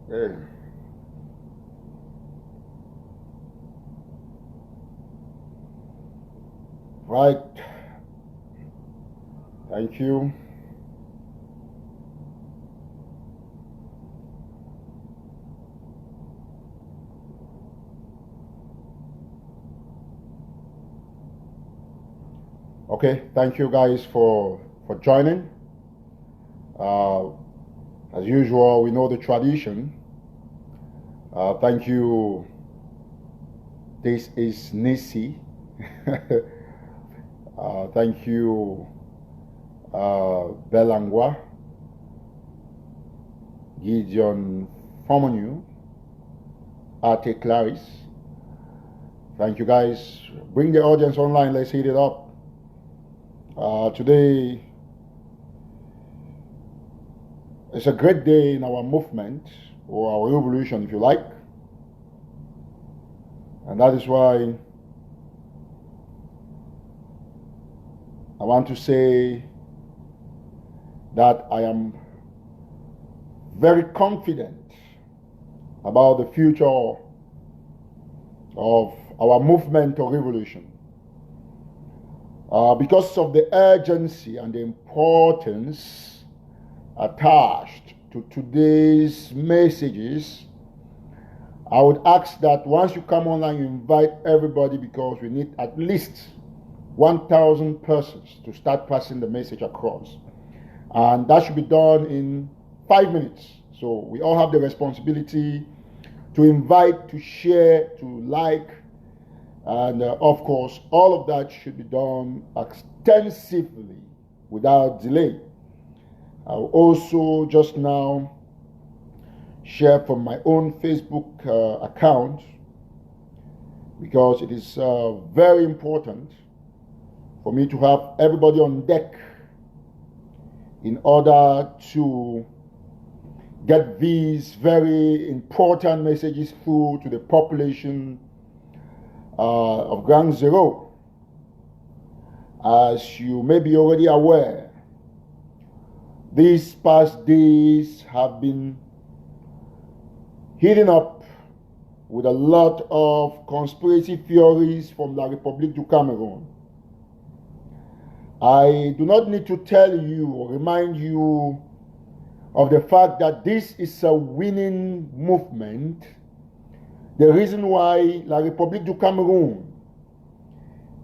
Hey. Right. Thank you. Okay. Thank you guys for joining. Uh, as usual, we know the tradition. Thank you. This is Nisi. Thank you, Belangwa, Gideon Fomonu, Arte Clarice. Thank you guys. Bring the audience online. Let's heat it up. Today is a great day in our movement or our revolution, if you like. And that is why I want to say that I am very confident about the future of our movement or revolution. Because of the urgency and the importance attached to today's messages, I would ask that once you come online, you invite everybody, because we need at least 1,000 persons to start passing the message across. And that should be done in 5 minutes. So we all have the responsibility to invite, to share, to like, and of course, all of that should be done extensively without delay. I will also just now share from my own Facebook account, because it is very important for me to have everybody on deck in order to get these very important messages through to the population of Ground Zero. As you may be already aware, these past days have been heating up with a lot of conspiracy theories from La République du Cameroon. I do not need to tell you or remind you of the fact that this is a winning movement. The reason why La République du Cameroon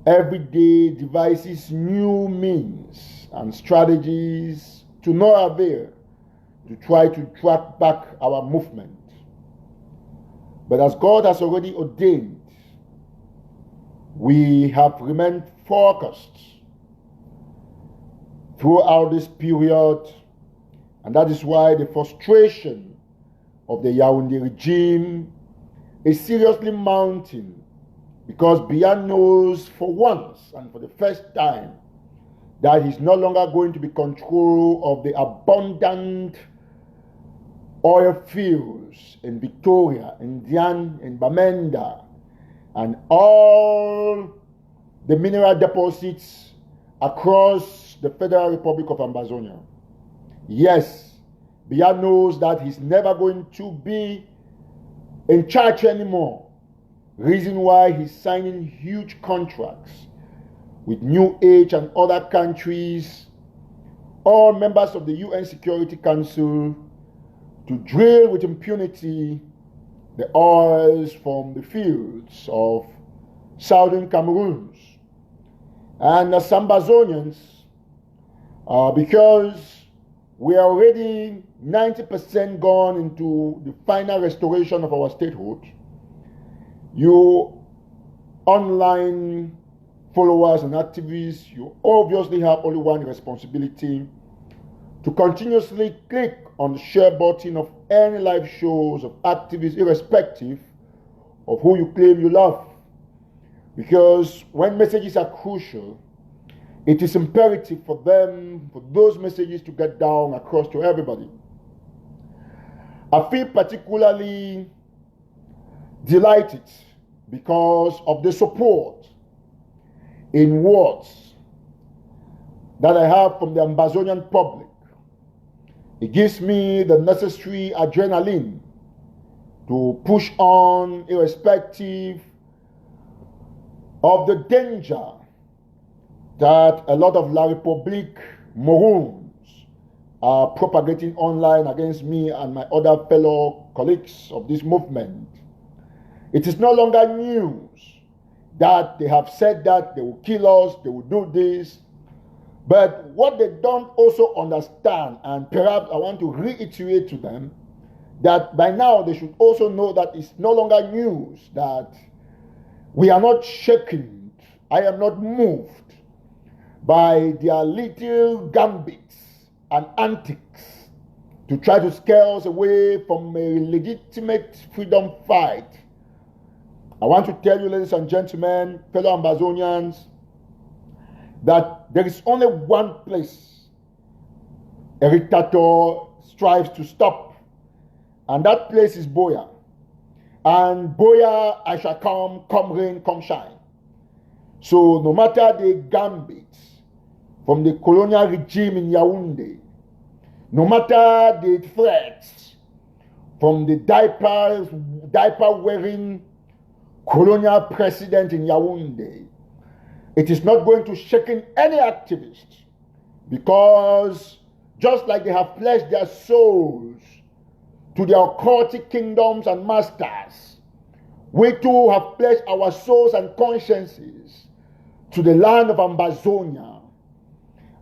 every day devises new means and strategies to no avail to try to track back our movement. But as God has already ordained, we have remained focused throughout this period, and that is why the frustration of the Yaoundé regime is seriously mounting, because Biya knows for once and for the first time that he's no longer going to be control of the abundant oil fields in Victoria, in Dian, in Bamenda, and all the mineral deposits across the Federal Republic of Ambazonia. Yes, Biya knows that he's never going to be in charge anymore. Reason why he's signing huge contracts with New Age and other countries, all members of the UN Security Council, to drill with impunity the oils from the fields of southern Cameroon. And as Ambazonians, because we are already 90% gone into the final restoration of our statehood, you online followers and activists, you obviously have only one responsibility: to continuously click on the share button of any live shows of activists, irrespective of who you claim you love. Because when messages are crucial, it is imperative for those messages to get down across to everybody. I feel particularly delighted because of the support in words that I have from the Ambazonian public. It gives me the necessary adrenaline to push on irrespective of the danger that a lot of La République Maroons are propagating online against me and my other fellow colleagues of this movement. It is no longer news that they have said that they will kill us, they will do this. But what they don't also understand, and perhaps I want to reiterate to them, that by now they should also know that it's no longer news, that we are not shaken. I am not moved by their little gambits and antics to try to scare us away from a legitimate freedom fight. I want to tell you, ladies and gentlemen, fellow Ambazonians, that there is only one place a dictator strives to stop, and that place is Buea. And Buea, I shall come rain, come shine. So no matter the gambits from the colonial regime in Yaoundé, no matter the threats from the diaper-wearing colonial president in Yaoundé, it is not going to shaken any activist, because just like they have pledged their souls to their occultic kingdoms and masters, we too have pledged our souls and consciences to the land of Ambazonia.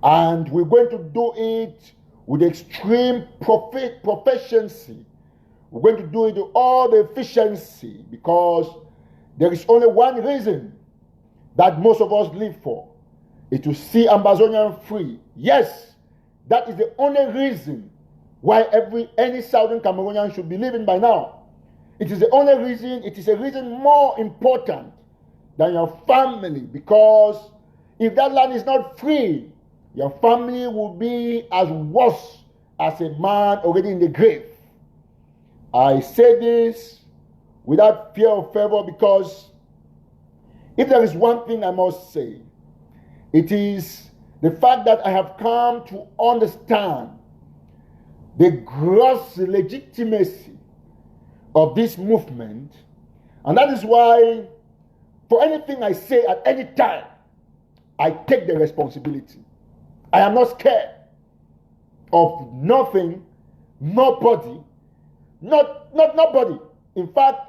And we're going to do it with extreme proficiency. We're going to do it with all the efficiency, because there is only one reason that most of us live for, is to see Ambazonian free. Yes, that is the only reason why any Southern Cameroonian should be living by now. It is the only reason. It is a reason more important than your family, because if that land is not free, your family will be as worse as a man already in the grave. I say this without fear or favor, because if there is one thing I must say, it is the fact that I have come to understand the gross legitimacy of this movement. And that is why, for anything I say at any time, I take the responsibility. I am not scared of nothing, nobody, nobody. In fact,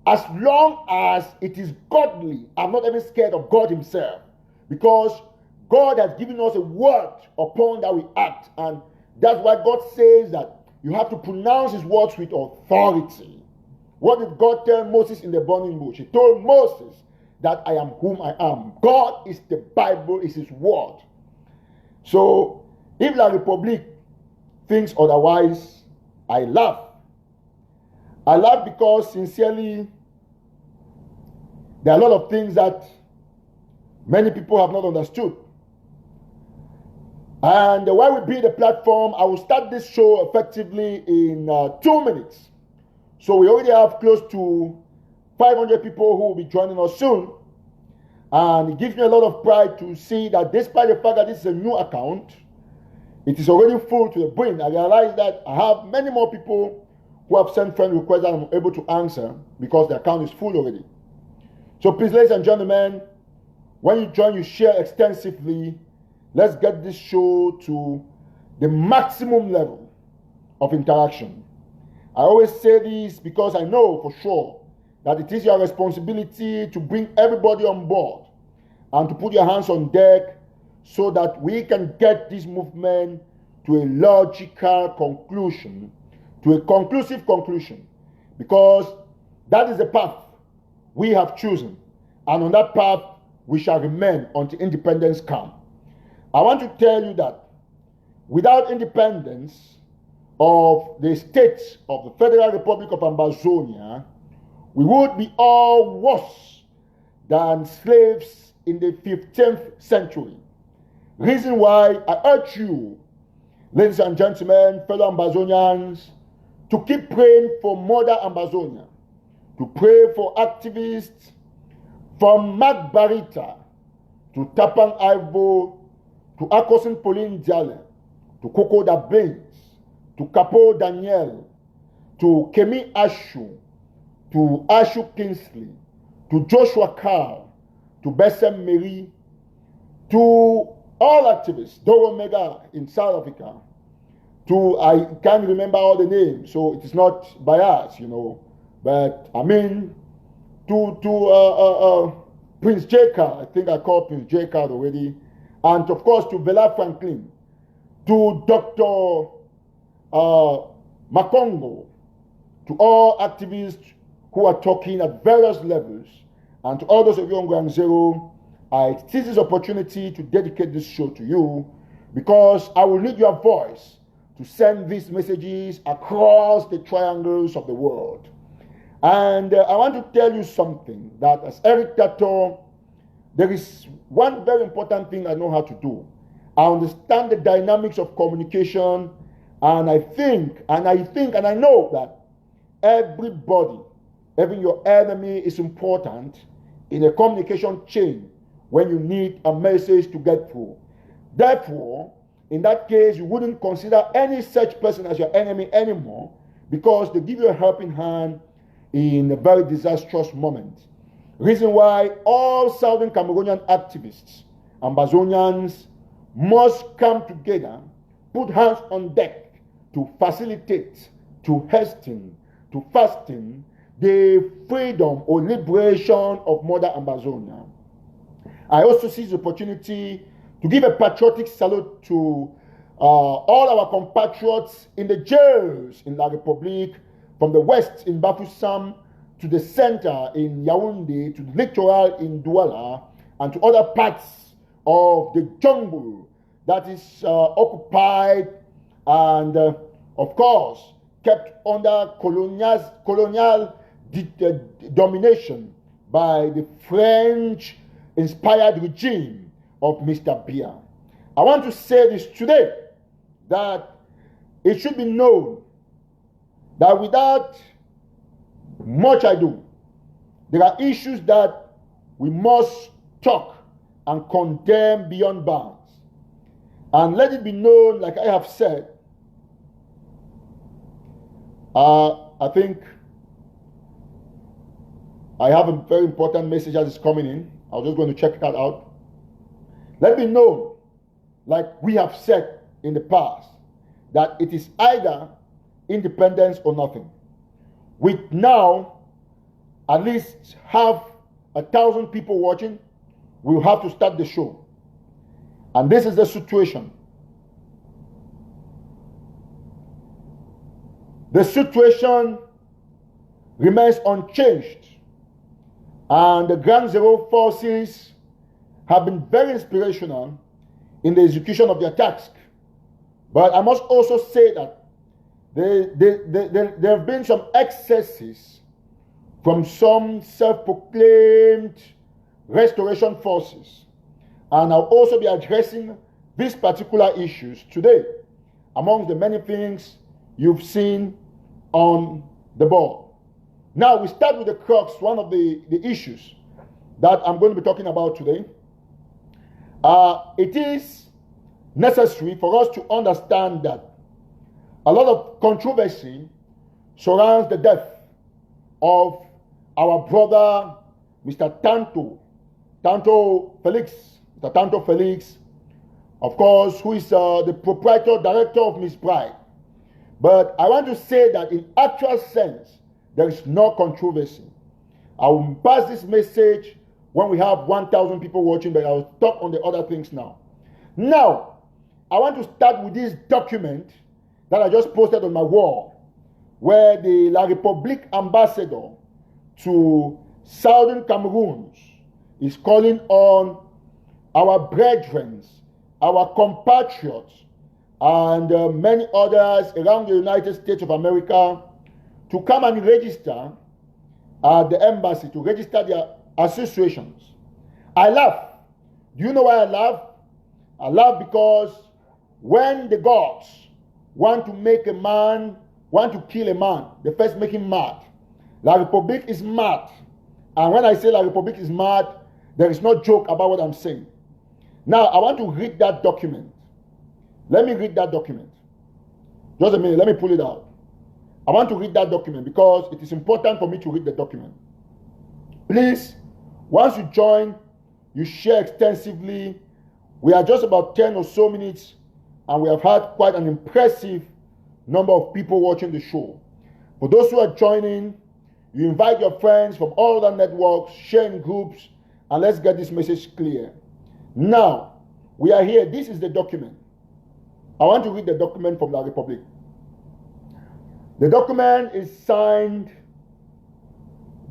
as long as it is godly, I'm not even scared of God himself, because God has given us a word upon that we act. And that's why God says that you have to pronounce his words with authority. What did God tell Moses in the burning bush? He told Moses that I am whom I am. God is the Bible, is his word. So if La République thinks otherwise, I laugh. I laugh because sincerely, there are a lot of things that many people have not understood. And while we build a platform, I will start this show effectively in 2 minutes. So we already have close to 500 people who will be joining us soon. And it gives me a lot of pride to see that despite the fact that this is a new account, it is already full to the brim. I realize that I have many more people who have sent friend requests that I'm able to answer because the account is full already. So please, ladies and gentlemen, when you join, you share extensively. Let's get this show to the maximum level of interaction. I always say this because I know for sure that it is your responsibility to bring everybody on board and to put your hands on deck so that we can get this movement to a logical conclusion, to a conclusive conclusion, because that is the path we have chosen, and on that path we shall remain until independence comes. I want to tell you that without independence of the state of the Federal Republic of Ambazonia, we would be all worse than slaves in the 15th century. Reason why I urge you, ladies and gentlemen, fellow Ambazonians, to keep praying for Mother Ambazonia, to pray for activists from Magbarita to Tapang Ivo to Akosin Pauline Diale, to Coco da Baines, to Capo Daniel, to Kemi Ashu, to Ashu Kingsley, to Joshua Carr, to Bessem Mary, to all activists, Doro Mega in South Africa, to, I can't remember all the names, so it is not biased, you know, but I mean, to Prince J-Card, I think I called Prince J-Card already, and of course to Bella Franklin, to Dr. Makongo, to all activists who are talking at various levels, and to all those of you on Ground Zero, I seize this opportunity to dedicate this show to you because I will need your voice to send these messages across the triangles of the world. And I want to tell you something, that as Eric Tato, there is one very important thing I know how to do. I understand the dynamics of communication, and I think and I know that everybody, even your enemy, is important in a communication chain when you need a message to get through. Therefore, in that case, you wouldn't consider any such person as your enemy anymore because they give you a helping hand in a very disastrous moment. Reason why all Southern Cameroonian activists, Ambazonians, must come together, put hands on deck to facilitate, to hasten, to fasten the freedom or liberation of Mother Ambazonia. I also seize the opportunity to give a patriotic salute to all our compatriots in the jails in La République, from the west in Bafoussam to the center in Yaoundé, to the littoral in Douala, and to other parts of the jungle that is occupied and, of course, kept under colonial domination by the French-inspired regime of Mr. Biya. I want to say this today, that it should be known that without much ado, there are issues that we must talk and condemn beyond bounds. And let it be known, like I have said, I think I have a very important message that is coming in. I was just going to check that out. Let it be known, like we have said in the past, that it is either independence or nothing. We now at least have 1,000 people watching. We'll have to start the show. And this is the situation. The situation remains unchanged. And the Ground Zero forces have been very inspirational in the execution of their task. But I must also say that there have been some excesses from some self-proclaimed restoration forces. And I'll also be addressing these particular issues today, among the many things you've seen on the board. Now, we start with the crux, one of the issues that I'm going to be talking about today. It is necessary for us to understand that a lot of controversy surrounds the death of our brother, Mr. Tanto Felix, of course, who is the proprietor director of Miss Bride. But I want to say that in actual sense, there is no controversy. I will pass this message when we have 1,000 people watching, but I will talk on the other things now. Now, I want to start with this document that I just posted on my wall, where the La République ambassador to Southern Cameroon is calling on our brethren, our compatriots, and many others around the United States of America to come and register at the embassy, to register their associations. I laugh. Do you know why I laugh? I laugh because when the gods want to make a man, want to kill a man, they first make him mad. La République is mad. And when I say La République is mad, there is no joke about what I'm saying. Now, I want to read that document. Let me read that document. Just a minute, let me pull it out. I want to read that document because it is important for me to read the document. Please, once you join, you share extensively. We are just about 10 or so minutes, and we have had quite an impressive number of people watching the show. For those who are joining, you invite your friends from all other networks, share in groups, and let's get this message clear. Now, we are here. This is the document. I want to read the document from the Republic. The document is signed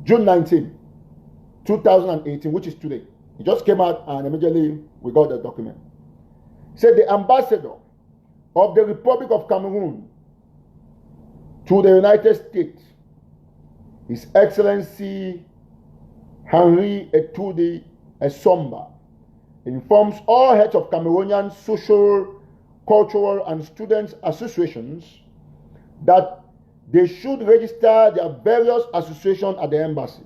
June 19, 2018, which is today. It just came out and immediately we got the document. It said the ambassador of the Republic of Cameroon to the United States, His Excellency Henry Etude Esomba, informs all heads of Cameroonian social, cultural, and students associations that they should register their various associations at the embassy.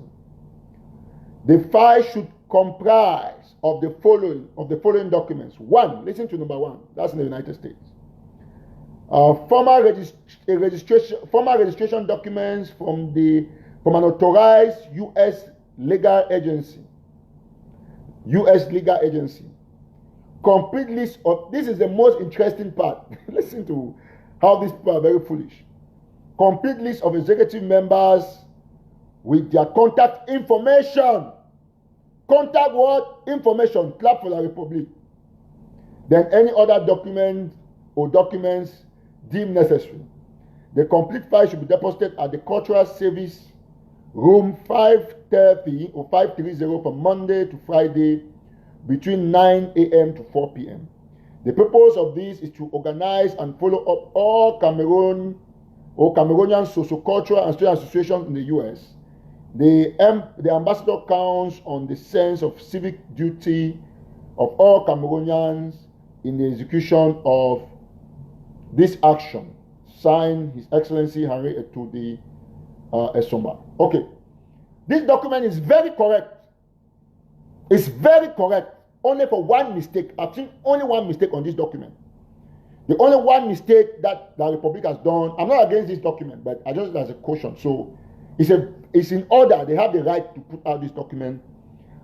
The file should comprise of the following documents. One, listen to number one. That's in the United States. Formal registration documents from an authorized U.S. legal agency. Complete list of, this is the most interesting part. Listen to how these people are very foolish. Complete list of executive members with their contact information. Contact what? Information. Clap for the Republic. Then any other document or documents deemed necessary. The complete file should be deposited at the Cultural Service Room 530 or 530 from Monday to Friday between 9 a.m. to 4 p.m. The purpose of this is to organize and follow up all Cameroonian socio-cultural and student associations in the U.S. The ambassador counts on the sense of civic duty of all Cameroonians in the execution of this action. Signed, His Excellency Henry Etude Esomba. Okay. This document is very correct. It's very correct. Only for one mistake. I've seen only one mistake on this document. The only one mistake that the Republic has done, I'm not against this document, but I just as a caution. So it's in order. They have the right to put out this document.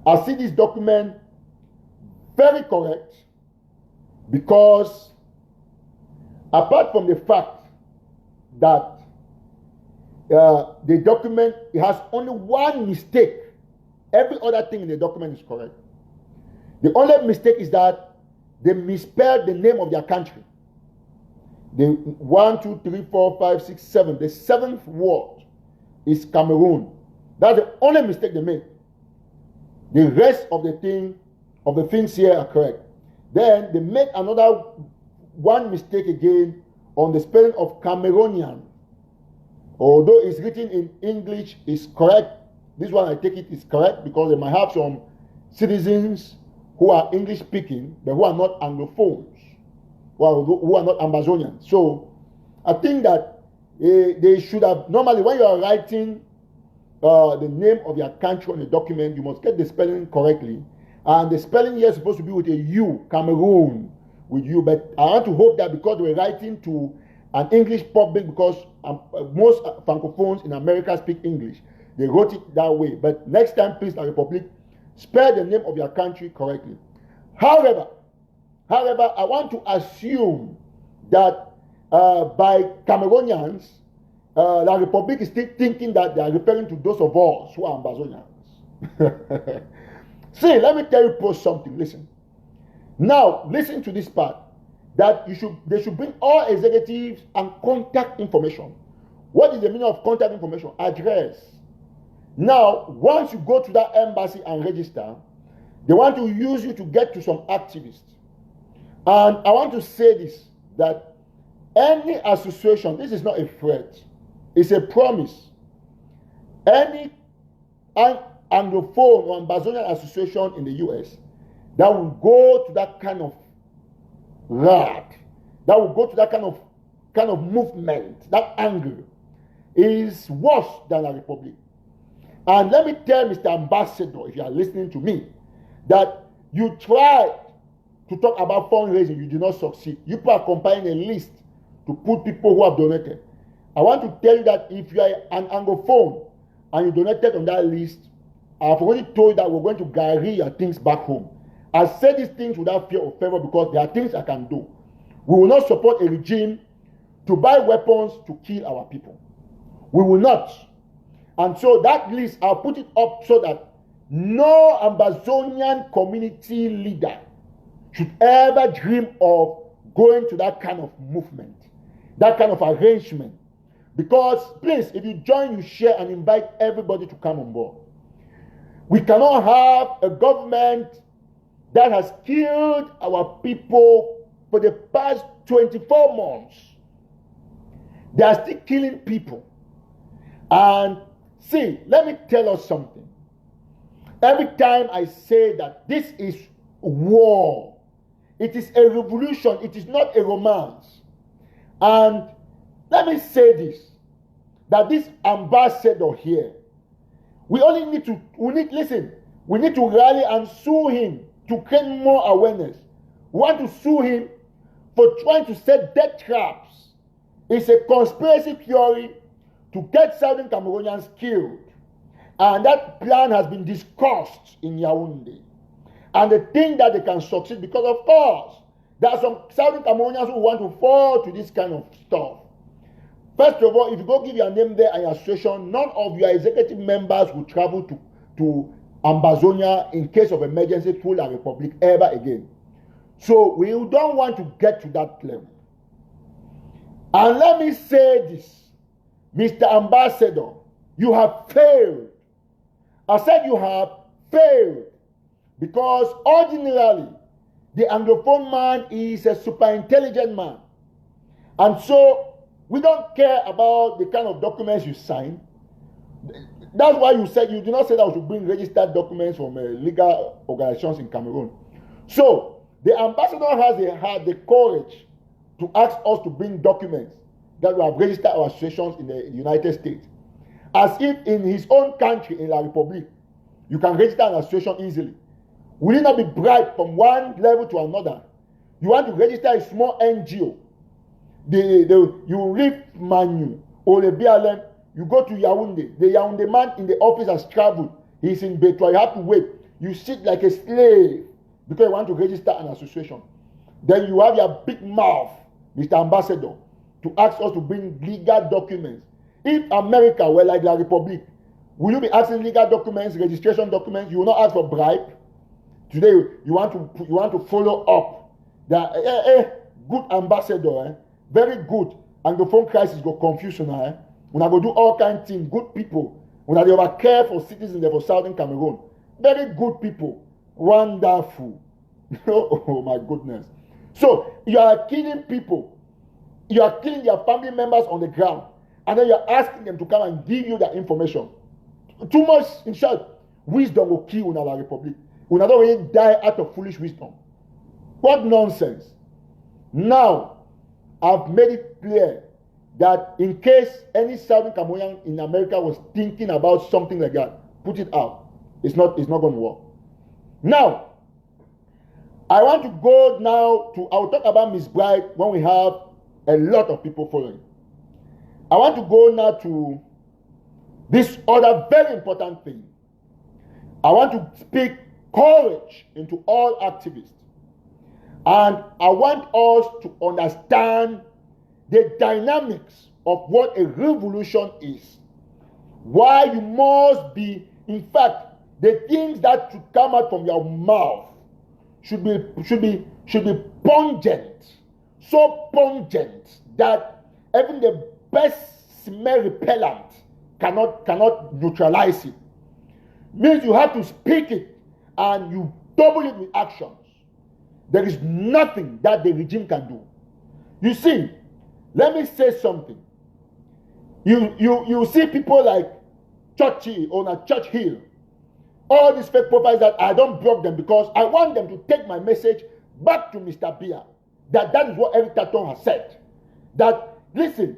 I see this document very correct because apart from the fact that the document, it has only one mistake. Every other thing in the document is correct. The only mistake is that they misspelled the name of their country. The 1, 2, 3, 4, 5, 6, 7. The seventh word is Cameroon. That's the only mistake they made. The rest of the things here are correct. Then they made another one mistake again on the spelling of Cameroonian. Although it's written in English, it's correct. This one, I take it, is correct because they might have some citizens who are English speaking, but who are not Anglophones, who are not Ambazonians. So I think that they should have, normally when you are writing the name of your country on a document, you must get the spelling correctly. And the spelling here is supposed to be with a U, Cameroon, with U. But I want to hope that because we're writing to an English public, because most Francophones in America speak English, they wrote it that way. But next time, please, the Republic, spell the name of your country correctly. However, I want to assume that by Cameroonians, the Republic is still thinking that they are referring to those of us who are Ambazonians. See, let me tell you something. Listen. Now, listen to this part. That they should bring all executives and contact information. What is the meaning of contact information? Address. Now, once you go to that embassy and register, they want to use you to get to some activists. And I want to say this, that any association, this is not a threat, it's a promise. Any Anglophone or Ambazonian association in the US that will go to that kind of rad, that will go to that kind of movement, that angle, is worse than a republic. And let me tell Mr. Ambassador, if you are listening to me, that you tried to talk about fundraising, you did not succeed. You are compiling a list to put people who have donated. I want to tell you that if you are an Anglophone and you donated on that list, I've already told you that we're going to carry your things back home. I say these things without fear or favor because there are things I can do. We will not support a regime to buy weapons to kill our people. We will not. And so that list, I'll put it up so that no Ambazonian community leader should ever dream of going to that kind of movement, that kind of arrangement. Because, please, if you join, you share and invite everybody to come on board. We cannot have a government that has killed our people for the past 24 months. They are still killing people. And see, let me tell us something. Every time I say that this is war, it is a revolution, it is not a romance. And let me say this, that this ambassador here, we need to rally and sue him to create more awareness. We want to sue him for trying to set death traps. It's a conspiracy theory to get Southern Cameroonians killed. And that plan has been discussed in Yaoundé. And they think that they can succeed because, of course, there are some Southern Cameroonians who want to fall to this kind of stuff. First of all, if you go give your name there and your association, none of your executive members will travel to Ambazonia in case of emergency to La Republic ever again. So we don't want to get to that level. And let me say this, Mr. Ambassador, you have failed. I said you have failed because ordinarily the Anglophone man is a super intelligent man. And so we don't care about the kind of documents you sign. That's why you said you did not say that we should bring registered documents from legal organizations in Cameroon. So the ambassador has had the courage to ask us to bring documents that we have registered our associations in the United States. As if in his own country, in La Republic, you can register an association easily. Will it not be bribed from one level to another? You want to register a small NGO. You leave Manu or the BLM, you go to Yaoundé. The Yaoundé man in the office has traveled. He's in Betwa. You have to wait. You sit like a slave because you want to register an association. Then you have your big mouth, Mr. Ambassador, to ask us to bring legal documents. If America were like La Republic, will you be asking legal documents, registration documents? You will not ask for bribe. Today you want to follow up. That good ambassador, very good. And the phone crisis go confusion. When I go do all kind of things, good people. When they over care for citizens for Southern Cameroon, very good people, wonderful. Oh my goodness! So you are killing people. You are killing their family members on the ground. And then you're asking them to come and give you that information. Too much, in short, wisdom will kill in our republic. We not really die out of foolish wisdom. What nonsense. Now, I've made it clear that in case any Southern Cameroonian in America was thinking about something like that, put it out. It's not going to work. Now, I want to go now to, I'll talk about Miss Bride when we have a lot of people following. I want to go now to this other very important thing. I want to speak courage into all activists. And I want us to understand the dynamics of what a revolution is. Why you must be, in fact, the things that should come out from your mouth should be pungent. So pungent that even the best smell repellent cannot neutralize it. Means you have to speak it and you double it with actions. There is nothing that the regime can do. You see, let me say something. You see people like Churchill or Churchill, all these fake profiles that I don't block them because I want them to take my message back to Mr. Bia. That is what Eric Taton has said. That, listen,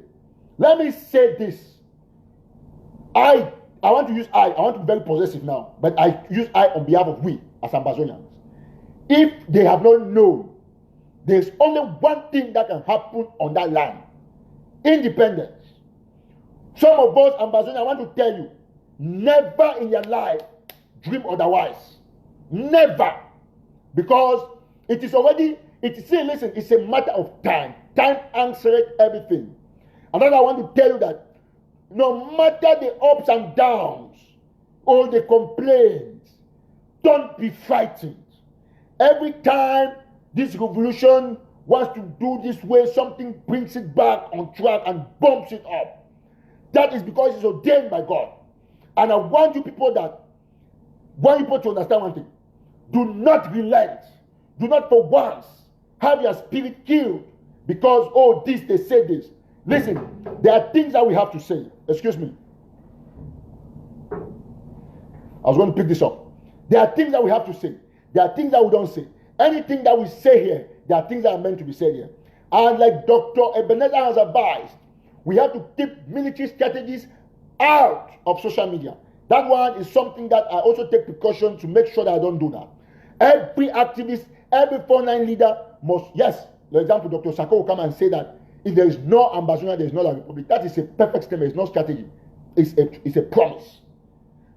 let me say this. I want to use I want to be very possessive now, but I use I on behalf of we as Ambazonians. If they have not known, there's only one thing that can happen on that land. Independence. Some of us, Ambassador, I want to tell you, never in your life dream otherwise. Never. Because it is already, listen, it's a matter of time. Time answers everything. And then I want to tell you that no matter the ups and downs, all the complaints, don't be frightened. Every time this revolution wants to do this way, something brings it back on track and bumps it up. That is because it's ordained by God. And I want you people to understand one thing. Do not relent. Do not for once have your spirit killed because, oh, this, they say this. Listen, there are things that we have to say. Excuse me. I was going to pick this up. There are things that we have to say. There are things that we don't say. Anything that we say here, there are things that are meant to be said here. And like Dr. Ebenezer has advised, we have to keep military strategies out of social media. That one is something that I also take precaution to make sure that I don't do that. Every activist, every frontline leader must, yes, for example, Dr. Sako will come and say that if there is no ambassador, there is no republic. That is a perfect statement. It's not strategy. It's a promise.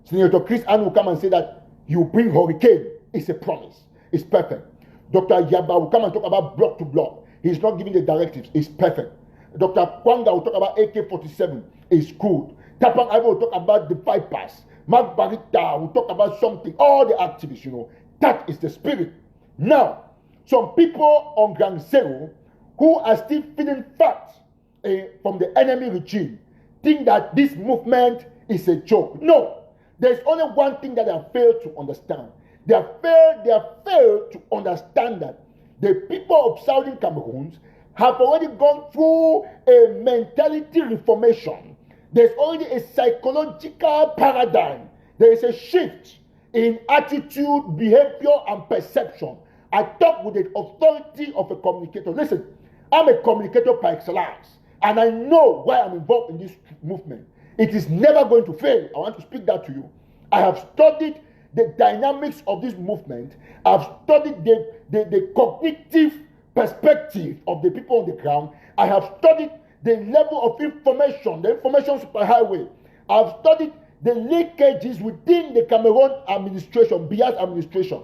Senator Chris Ann will come and say that you bring hurricane. It's a promise. It's perfect. Dr. Yaba will come and talk about block to block. He's not giving the directives. It's perfect. Dr. Kwanga will talk about AK-47. It's good. Tapang Ivo will talk about the bypass. Mark Barita will talk about something. All the activists, that is the spirit. Now, some people on Ground Zero who are still feeding facts from the enemy regime think that this movement is a joke. No, there's only one thing that they have failed to understand. They have failed to understand that the people of Southern Cameroon have already gone through a mentality reformation. There's already a psychological paradigm. There is a shift in attitude, behavior, and perception. I talk with the authority of a communicator. Listen, I'm a communicator par excellence, and I know why I'm involved in this movement. It is never going to fail. I want to speak that to you. I have studied the dynamics of this movement. I've studied the cognitive perspective of the people on the ground. I have studied the level of information, the information superhighway. I've studied the leakages within the Cameroon administration, Biya's administration.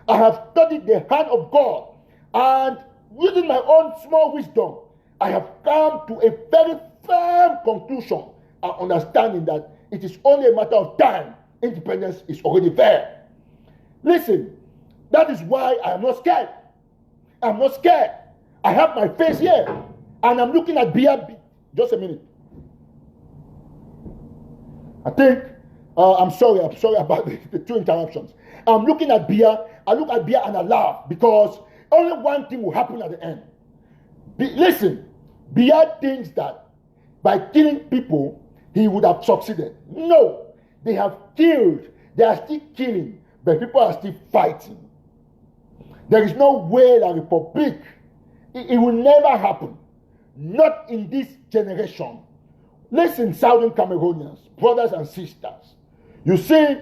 I have studied the hand of God, and using my own small wisdom, I have come to a very firm conclusion and understanding that it is only a matter of time. Independence is already there. Listen, that is why I am not scared. I'm not scared. I have my face here, and I'm looking at Biya. Just a minute. I think, I'm sorry about the two interruptions. I'm looking at Biya. I look at Biya and I laugh because only one thing will happen at the end. Listen, Biya thinks that by killing people, he would have succeeded. No, they have killed. They are still killing, but people are still fighting. There is no way that republic, it will never happen. Not in this generation. Listen, Southern Cameroonians, brothers and sisters. You see,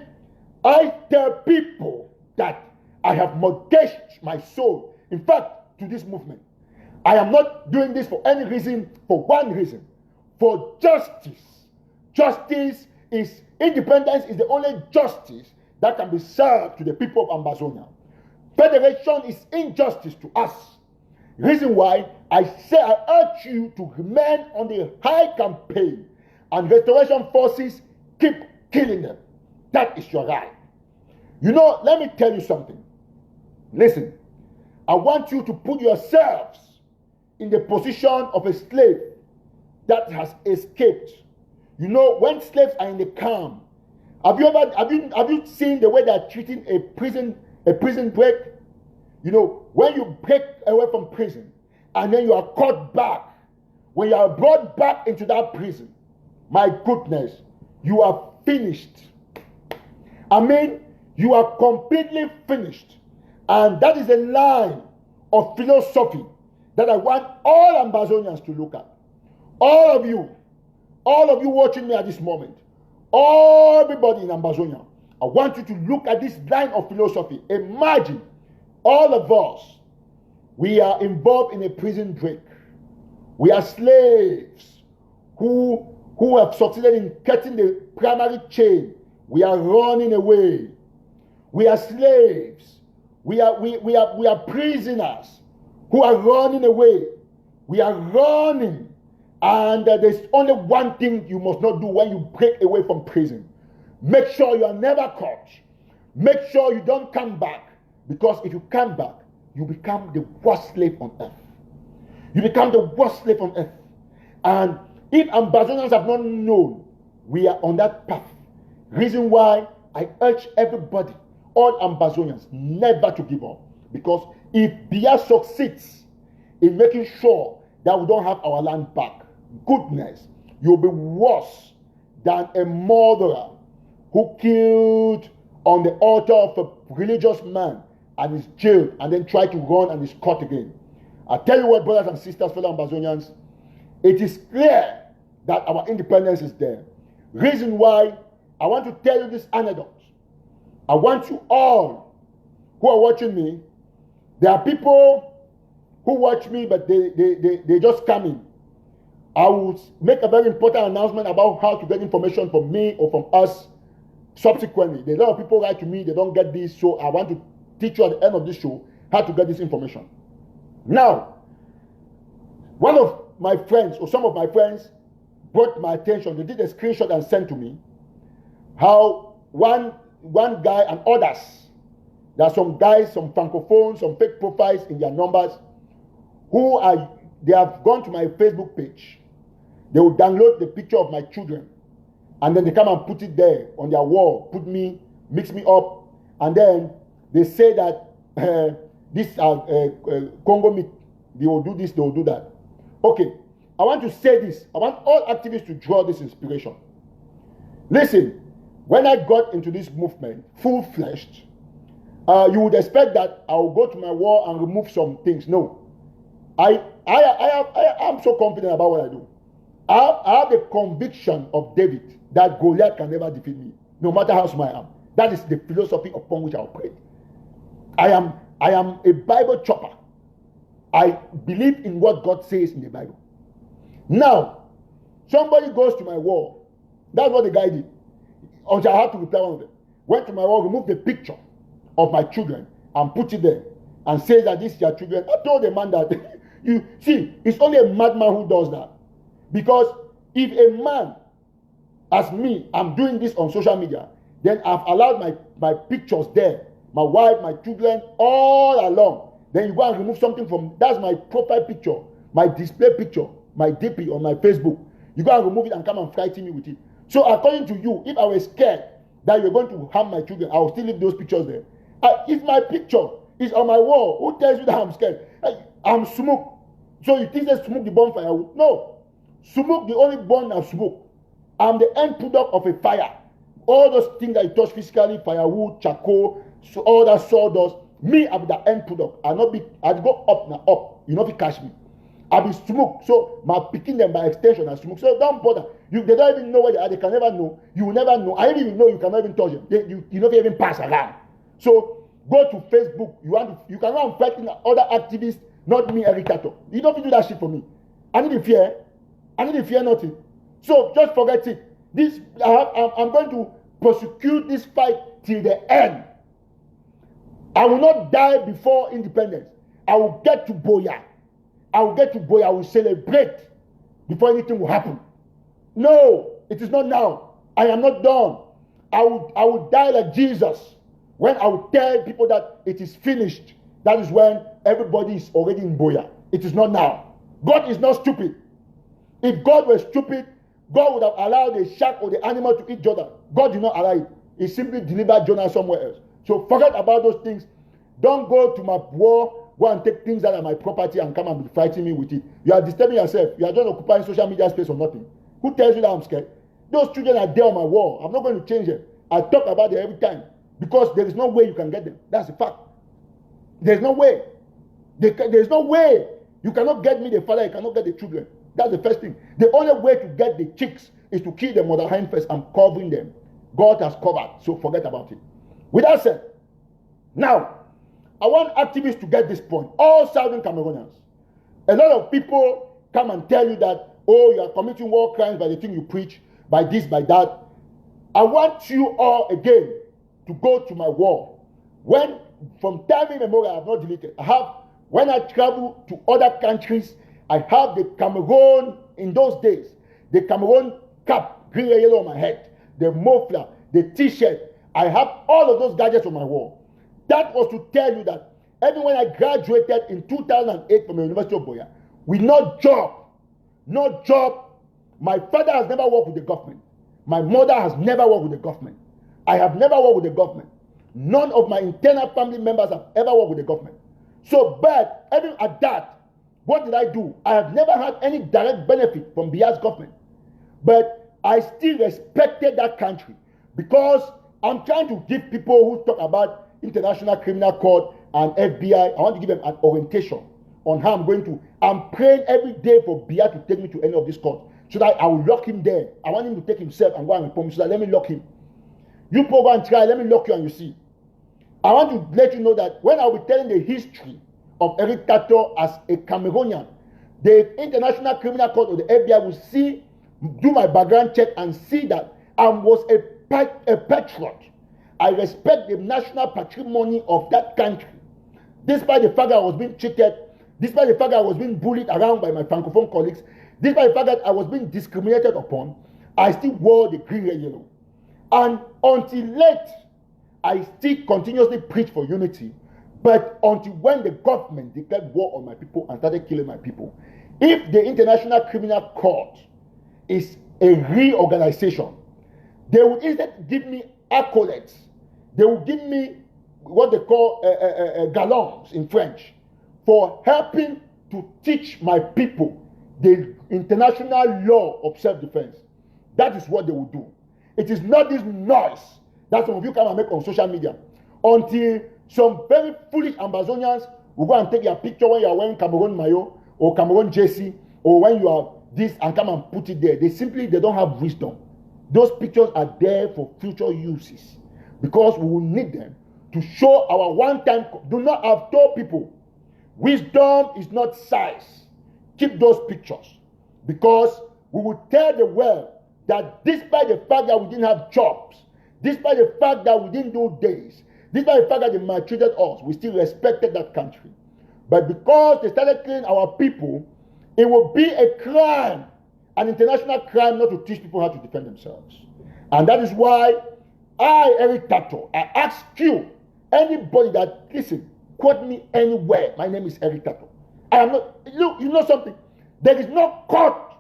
I tell people that I have mortgaged my soul, in fact, to this movement. I am not doing this for any reason, for one reason. For justice. Justice is, independence is the only justice that can be served to the people of Ambazonia. Federation is injustice to us. Reason why I say I urge you to remain on the high campaign, and restoration forces keep killing them. That is your right. Let me tell you something. Listen, I want you to put yourselves in the position of a slave that has escaped. When slaves are in the camp, have you seen the way they are treating a prison break? When you break away from prison and then you are caught back, when you are brought back into that prison, my goodness, you are finished. You are completely finished. And that is a line of philosophy that I want all Ambazonians to look at. All of you watching me at this moment, everybody in Ambazonia, I want you to look at this line of philosophy. Imagine all of us, we are involved in a prison break. We are slaves who who have succeeded in cutting the primary chain. We are running away. We are slaves. We are prisoners who are running away. We are running. And there's only one thing you must not do when you break away from prison. Make sure you are never caught. Make sure you don't come back. Because if you come back, you become the worst slave on earth. You become the worst slave on earth. And if ambassadors have not known, we are on that path. Reason why I urge everybody, all ambassadors, never to give up. Because if Biya succeeds in making sure that we don't have our land back, goodness, you'll be worse than a murderer who killed on the altar of a religious man and is jailed and then tried to run and is caught again. I tell you what, brothers and sisters, fellow Ambazonians, it is clear that our independence is there. Reason why I want to tell you this anecdote. I want you all who are watching me, there are people who watch me but they just come in. I will make a very important announcement about how to get information from me or from us subsequently. There's a lot of people write to me, they don't get this, so I want to teach you at the end of this show how to get this information. Now, one of my friends or some of my friends brought my attention. They did a screenshot and sent to me how one guy and others, there are some guys, some francophones, some fake profiles in their numbers they have gone to my Facebook page. They will download the picture of my children and then they come and put it there on their wall, mix me up, and then they say that this Congo meat, they will do this, they will do that. Okay, I want to say this. I want all activists to draw this inspiration. Listen, when I got into this movement, full-fledged, you would expect that I will go to my wall and remove some things. No. I am so confident about what I do. I have the conviction of David that Goliath can never defeat me, no matter how small I am. That is the philosophy upon which I operate. I am a Bible chopper. I believe in what God says in the Bible. Now, somebody goes to my wall. That's what the guy did. Until I had to reply one of them. Went to my wall, removed the picture of my children and put it there and says that this is your children. I told the man that, you see, it's only a madman who does that. Because if a man, as me, I'm doing this on social media, then I've allowed my pictures there, my wife, my children, all along. Then you go and remove something from, that's my profile picture, my display picture, my DP on my Facebook. You go and remove it and come and frighten me with it. So according to you, if I was scared that you're going to harm my children, I will still leave those pictures there. If my picture is on my wall, who tells you that I'm scared? I'm smoke. So you think they smoke the bonfire? No. Smoke, the only burn of smoke. I'm the end product of a fire. All those things that you touch physically, firewood, charcoal, so all that sawdust, me, I'm the end product. I'd go up now, up. You know if you catch me. I'll be smoke. So my picking them by extension as smoke. So don't bother. They don't even know where they are. They can never know. You will never know. I don't even know you cannot even touch them. You don't even pass around. So go to Facebook. You can go and fight in other activists, not me, Eric Tato. You don't do that shit for me. I need to fear nothing. So just forget it. I'm going to prosecute this fight till the end. I will not die before independence. I will get to Boya. I will celebrate before anything will happen. No, it is not now. I am not done. I will die like Jesus. When I will tell people that it is finished, that is when everybody is already in Boya. It is not now. God is not stupid. If God were stupid, God would have allowed the shark or the animal to eat Jonah. God did not allow it. He simply delivered Jonah somewhere else. So forget about those things. Don't go to my war, go and take things that are my property and come and be fighting me with it. You are disturbing yourself. You are just occupying social media space or nothing. Who tells you that I'm scared? Those children are there on my wall. I'm not going to change them. I talk about them every time. Because there is no way you can get them. That's a fact. There's no way. There's no way. You cannot get me the father, you cannot get the children. That's the first thing. The only way to get the chicks is to kill the mother hen first and covering them. God has covered, so forget about it. With that said, now, I want activists to get this point. All Southern Cameroonians. A lot of people come and tell you that oh, you are committing war crimes by the thing you preach, by this, by that. I want you all again to go to my wall. When, from time immemorial, I have not deleted. When I travel to other countries, I have the Cameroon, in those days, the Cameroon cap, green and yellow on my head, the muffler, the t-shirt. I have all of those gadgets on my wall. That was to tell you that even when I graduated in 2008 from the University of Boya, with no job. My father has never worked with the government. My mother has never worked with the government. I have never worked with the government. None of my internal family members have ever worked with the government. So, but even at that, what did I do? I have never had any direct benefit from Bia's government. But I still respected that country because I'm trying to give people who talk about International Criminal Court and FBI, I want to give them an orientation on how I'm praying every day for Bia to take me to any of these courts so that I will lock him there. I want him to take himself and go and report me so that let me lock him. You go and try, let me lock you and you see. I want to let you know that when I will be telling the history of Eric Tato as a Cameroonian, the International Criminal Court or the FBI will do my background check and see that I was a patriot. I respect the national patrimony of that country. Despite the fact that I was being cheated, despite the fact that I was being bullied around by my Francophone colleagues, despite the fact that I was being discriminated upon, I still wore the green and yellow. And until late, I still continuously preach for unity. But until when the government declared war on my people and started killing my people, if the International Criminal Court is a reorganization, they would instead give me accolades. They will give me what they call galons in French for helping to teach my people the international law of self-defense. That is what they will do. It is not this noise that some of you come and make on social media until some very foolish Ambazonians will go and take your picture when you are wearing Cameroon mayo or Cameroon jersey or when you are this and come and put it there. They don't have wisdom. Those pictures are there for future uses because we will need them to show our one-time. I've told people, wisdom is not size. Keep those pictures because we will tell the world that despite the fact that we didn't have jobs, despite the fact that we didn't do this, despite the fact that they maltreated us, we still respected that country. But because they started killing our people, it will be a crime, an international crime, not to teach people how to defend themselves. And that is why I, Eric Tato, I ask you, anybody that, listen, quote me anywhere, my name is Eric Tato. I am not, look, you know something? There is no court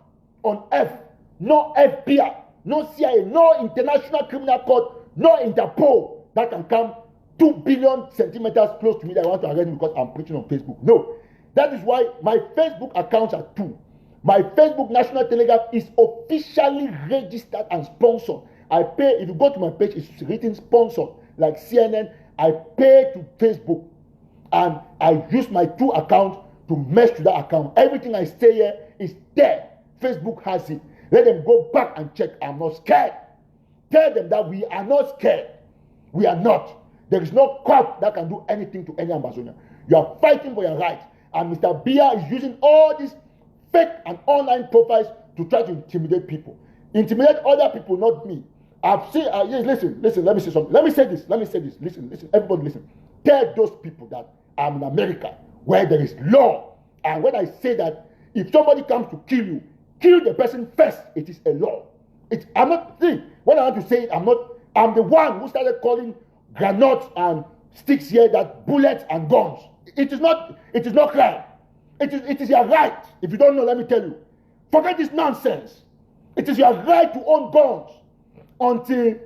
on earth, no FBI, no CIA, no International Criminal Court, no Interpol that can come 2 billion centimeters close to me that I want to arrest me because I'm preaching on Facebook. No. That is why my Facebook accounts are 2. My Facebook National Telegraph is officially registered and sponsored. I pay, if you go to my page, it's written sponsored, like CNN. I pay to Facebook and I use my 2 accounts to mesh to that account. Everything I say here is there. Facebook has it. Let them go back and check. I'm not scared. Tell them that we are not scared. We are not. There is no court that can do anything to any Amazonian. You are fighting for your rights. And Mr. Bia is using all these fake and online profiles to try to intimidate people. Intimidate other people, not me. I've seen, yes, listen, let me say something. Let me say this, listen, everybody listen. Tell those people that I'm in America where there is law. And when I say that, if somebody comes to kill you, kill the person first. It is a law. I'm not, see, when I want to say it, I'm the one who started calling granates and sticks here that bullets and guns. It is not crime. It is your right. If you don't know, let me tell you. Forget this nonsense. It is your right to own guns until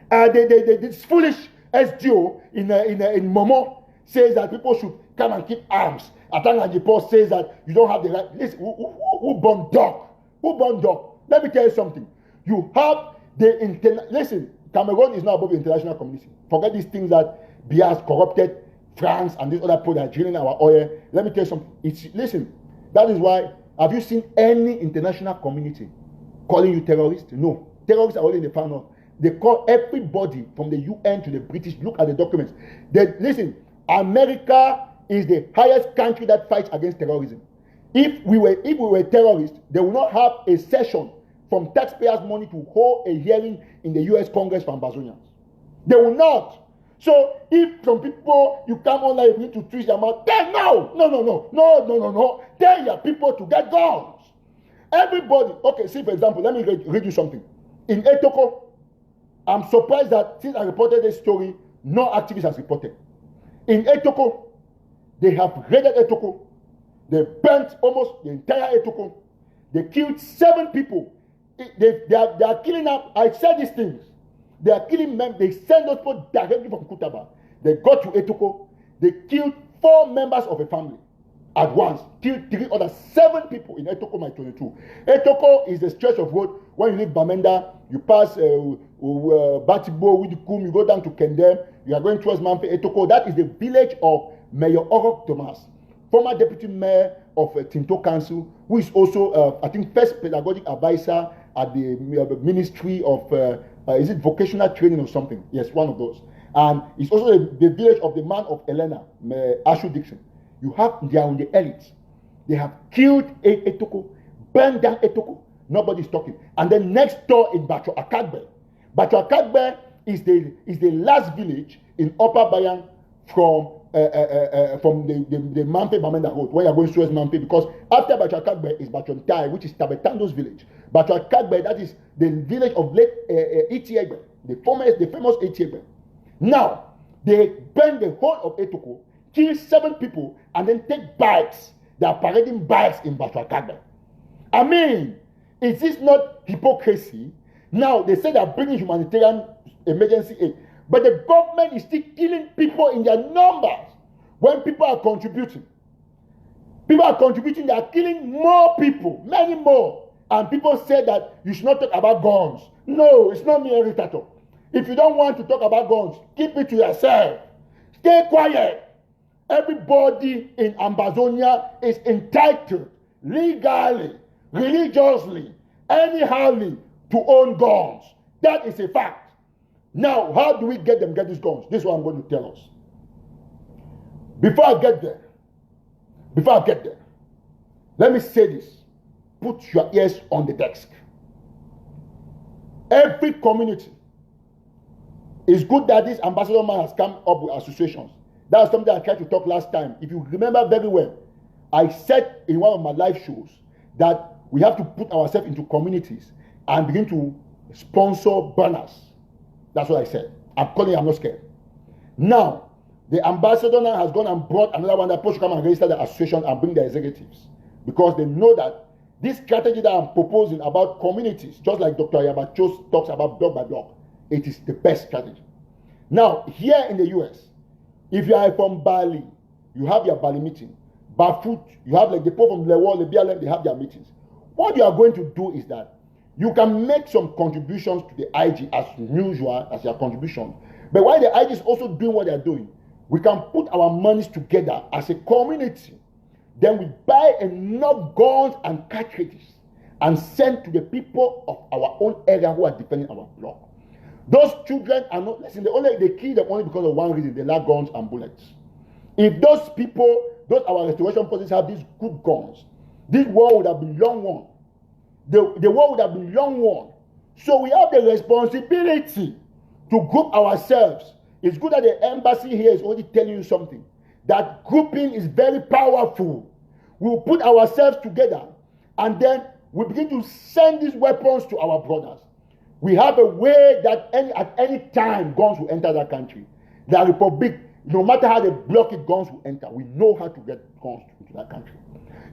this foolish SGO in Momo says that people should come and keep arms. Atanga Jipo says that you don't have the right. Listen, who born dog? Who born dog? Let me tell you something. You have listen, Cameroon is not above the international community. Forget these things that Biya has corrupted France and these other people that are drilling our oil. Let me tell you something. Listen, that is why, have you seen any international community calling you terrorist? No. Terrorists are only in the far north. They call everybody from the UN to the British. Look at the documents. Listen, America is the highest country that fights against terrorism. If we were terrorists, they will not have a session from taxpayers' money to hold a hearing in the U.S. Congress for Ambazonians. They will not. So if some people, you come online, you need to twist their mouth, then no. Tell your people to get guns. Everybody, okay, see for example, let me read you something. In Etoko, I'm surprised that since I reported this story, no activist has reported. In Etoko, they have raided Etoko. They burnt almost the entire Etoko. They killed 7 people. They are killing up. I said these things. They are killing men. They send those people directly from Kutaba. They got to Etoko. They killed 4 members of a family at once. Killed 3 other 7 people in Etoko, my 22. Etoko is the stretch of road. When you leave Bamenda, you pass Batibo, Widikum, you go down to Kendem. You are going towards Mamfe, Etoko. That is the village of Mayor Orok Thomas, former deputy mayor of Tinto Council, who is also, I think, first pedagogic advisor at the Ministry of, is it vocational training or something? Yes, one of those. And it's also the village of the man of Elena, Ashu Dixon. They are on the elite. They have killed Etoko, burned down Etoko. Nobody's talking. And then next door in Bacho Akagbe. Bacho Akagbe is the last village in Upper Bayan from the Mampe Bamenda Road, when you are going towards Mampe, because after Bacho Akagbe is Bachontai, which is Tabetando's village. Bacho Akagbe, that is the village of late Etiegbe, the famous Etiegbe. Now, they burn the whole of Etoko, kill 7 people, and then take bikes. They are parading bikes in Bacho Akagbe. I mean, is this not hypocrisy? Now, they say they are bringing humanitarian emergency aid, but the government is still killing people in their numbers when people are contributing. People are contributing, they are killing more people, many more. And people say that you should not talk about guns. No, it's not me, Eritato. If you don't want to talk about guns, keep it to yourself. Stay quiet. Everybody in Ambazonia is entitled legally, religiously, anyhowly to own guns. That is a fact. Now, how do we get these guns? This is what I'm going to tell us. Before I get there, let me say this. Put your ears on the desk. Every community, it's good that this ambassador man has come up with associations. That's something I tried to talk last time. If you remember very well, I said in one of my live shows that we have to put ourselves into communities and begin to sponsor banners. That's what I said. I'm not scared. Now, the ambassador now has gone and brought another one that supposed to come and register the association and bring the executives. Because they know that this strategy that I'm proposing about communities, just like Dr. Ayabacho talks about block by block, it is the best strategy. Now, here in the US, if you are from Bali, you have your Bali meeting. Bafut, you have like the people from Lewol, the BLM, they have their meetings. What you are going to do is that you can make some contributions to the IG as usual, as your contribution. But while the IG is also doing what they're doing, we can put our monies together as a community. Then we buy enough guns and cartridges and send to the people of our own area who are defending our block. Those children are not, listen, they kill them only because of one reason: they lack guns and bullets. If those people, our restoration forces have these good guns, this war would have been long won. The war would have been long won. So we have the responsibility to group ourselves. It's good that the embassy here is already telling you something. That grouping is very powerful. We'll put ourselves together and then we begin to send these weapons to our brothers. We have a way that at any time guns will enter that country. The Republic, no matter how they block it, guns will enter. We know how to get guns into that country.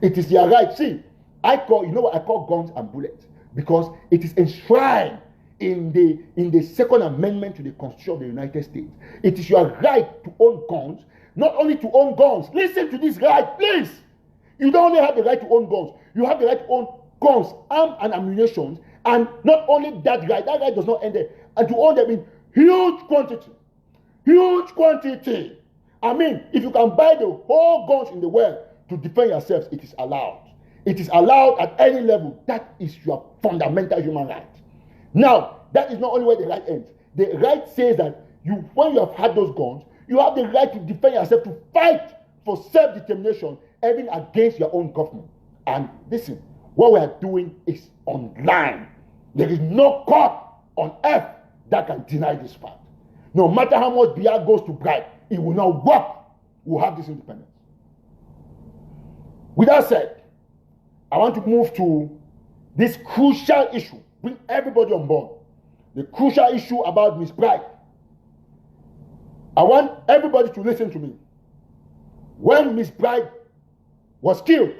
It is their right. See, I call guns and bullets because it is enshrined in the Second Amendment to the Constitution of the United States. It is your right to own guns. Not only to own guns. Listen to this right, please. You don't only have the right to own guns. You have the right to own guns, arms, and ammunition. And not only that right does not end there. And to own them in huge quantity. Huge quantity. I mean, if you can buy the whole guns in the world to defend yourselves, it is allowed. It is allowed at any level. That is your fundamental human right. Now, that is not only where the right ends. The right says that when you have had those guns, you have the right to defend yourself, to fight for self-determination, even against your own government. And listen, what we are doing is online. There is no court on earth that can deny this fact. No matter how much Biya goes to bribe, it will not work. We'll have this independence. With that said, I want to move to this crucial issue. Bring everybody on board. The crucial issue about Miss Bride. I want everybody to listen to me. When Miss Bride was killed,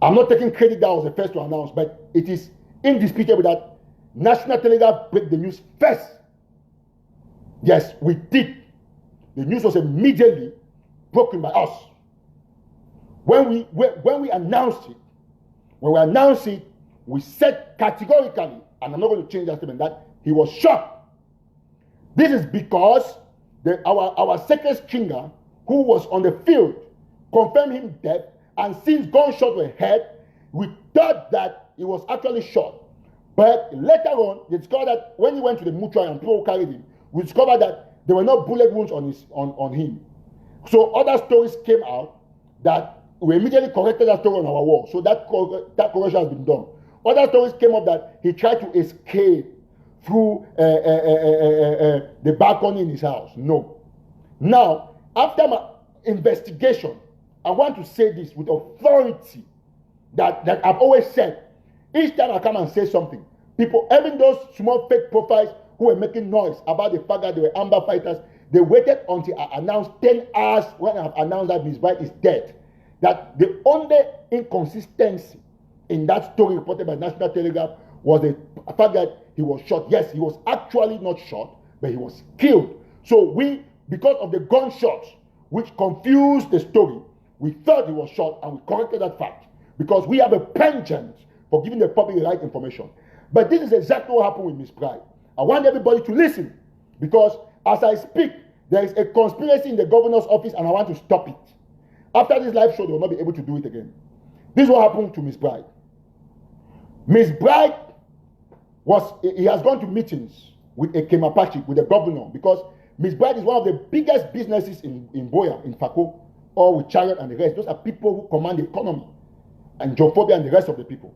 I'm not taking credit that I was the first to announce, but it is indisputable that National Telegraph broke the news first. Yes, we did. The news was immediately broken by us. When we announced it, we said categorically, and I'm not going to change that statement, that he was shot. This is because our second stringer, who was on the field, confirmed him dead, and since gunshots were heard, we thought that he was actually shot. But later on, they discovered that when he went to the mortuary and people carried him, we discovered that there were no bullet wounds on him. So other stories came out that we immediately corrected that story on our wall. So that correction has been done. Other stories came up that he tried to escape through the balcony in his house. No. Now, after my investigation, I want to say this with authority that I've always said. Each time I come and say something, people, even those small fake profiles who were making noise about the fact that they were Amba fighters, they waited until I announced 10 hours when I've announced that Miss White is dead. That the only inconsistency in that story reported by National Telegraph was the fact that he was shot. Yes, he was actually not shot, but he was killed. So we, because of the gunshots, which confused the story, we thought he was shot and we corrected that fact because we have a penchant for giving the public the right information. But this is exactly what happened with Miss Bride. I want everybody to listen because as I speak, there is a conspiracy in the governor's office and I want to stop it. After this live show, they will not be able to do it again. This is what happened to Miss Bride. Miss Bride he has gone to meetings with Ekona Patrick, with the governor, because Miss Bride is one of the biggest businesses in Boya, in Fako, or with Chariot and the rest. Those are people who command the economy, and Jophobia and the rest of the people.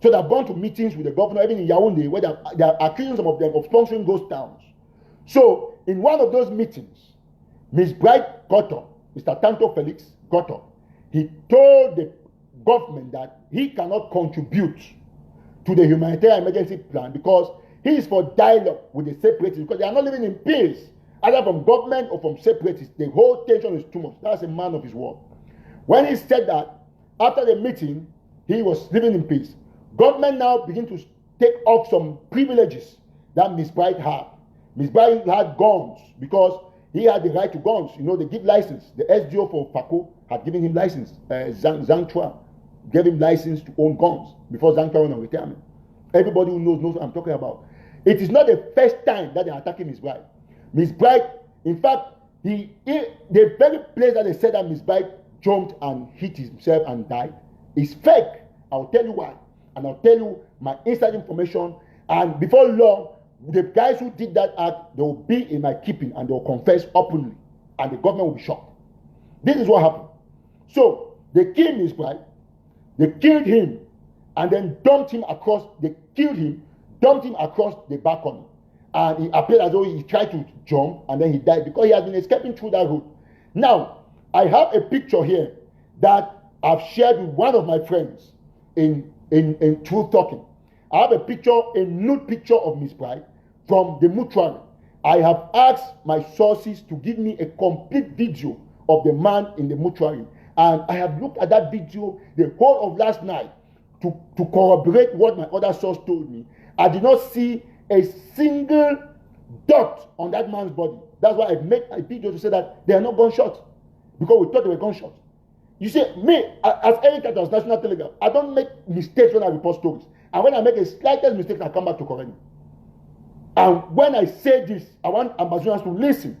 So they have gone to meetings with the governor, even in Yaoundé, where they are accusing some of them of sponsoring ghost towns. So in one of those meetings, Miss Bride got up, Mr. Tanto Felix got up. He told the government that he cannot contribute to the humanitarian emergency plan because he is for dialogue with the separatists because they are not living in peace, either from government or from separatists. The whole tension is too much. That's a man of his word. When he said that, after the meeting, he was living in peace. Government now begin to take off some privileges that Miss Bride had. Miss Bride had guns because he had the right to guns. You know, they give license. The SDO for Fako had given him license. Zhang Chua gave him license to own guns before Zhang Chua went on retirement. Everybody who knows what I'm talking about. It is not the first time that they are attacking Miss Bride. Miss Bride, in fact, the very place that they said that Miss Bride jumped and hit himself and died is fake. I'll tell you why. And I'll tell you my inside information. And before long, the guys who did that act, they will be in my keeping and they will confess openly. And the government will be shocked. This is what happened. So, they killed Miss Bride. They killed him. And then dumped him across. They killed him, dumped him across the balcony. And he appeared as though he tried to jump and then he died because he has been escaping through that route. Now, I have a picture here that I've shared with one of my friends in Truth Talking. I have a picture, a nude picture of Miss Bride from the mortuary. I have asked my sources to give me a complete video of the man in the mortuary. And I have looked at that video the whole of last night to corroborate what my other source told me. I did not see a single dot on that man's body. That's why I made a video to say that they are not gunshots. Because we thought they were gunshots. You see, me, as Eric at National Telegraph, I don't make mistakes when I report stories. And when I make a slightest mistake, I come back to correct it. And when I say this, I want Ambassadors to listen.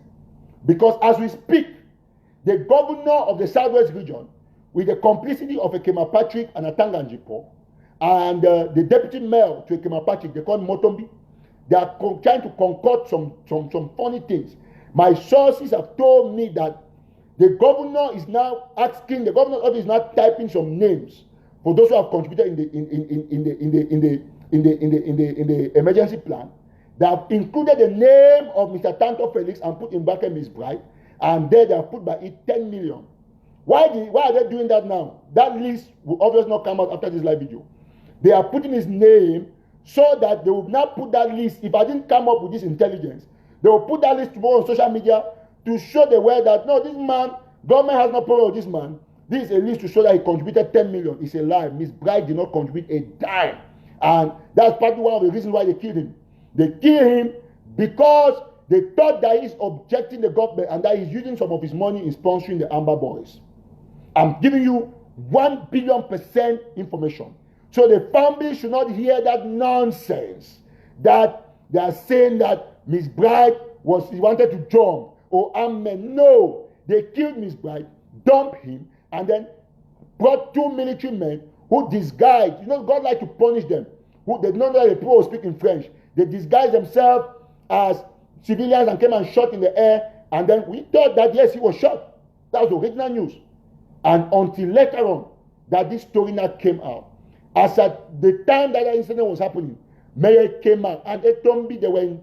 Because as we speak, the governor of the Southwest region, with the complicity of Ekona Patrick and Atanga Njipo, and the deputy mayor to Ekona Patrick, they call Motombi, they are trying to concoct some funny things. My sources have told me that The governor is now asking, the governor's office is now typing some names for those who have contributed in the emergency plan. They have included the name of Mr. Tanto Felix and put in bracket Miss Bright, and there they have put by it 10 million. Why are they doing that now? That list will obviously not come out after this live video. They are putting his name so that they will not put that list. If I didn't come up with this intelligence, they will put that list tomorrow on social media to show the world that no, this man, government has no problem with this man. This is a list to show that he contributed 10 million. It's a lie. Miss Bright did not contribute a dime. And that's partly one of the reasons why they killed him. They killed him because they thought that he's objecting the government and that he's using some of his money in sponsoring the Amba boys. I'm giving you 1 billion% information. So the family should not hear that nonsense that they are saying that Miss Bright he wanted to jump or Amba. No, they killed Miss Bright, dumped him, and then brought 2 military men who disguised. You know, God like to punish them. Who they don't know that the people who speak in French. They disguised themselves as civilians and came and shot in the air. And then we thought that yes, he was shot. That was the original news. And until later on, that this story now came out. As at the time that incident was happening, Mayor came out and they told me they were in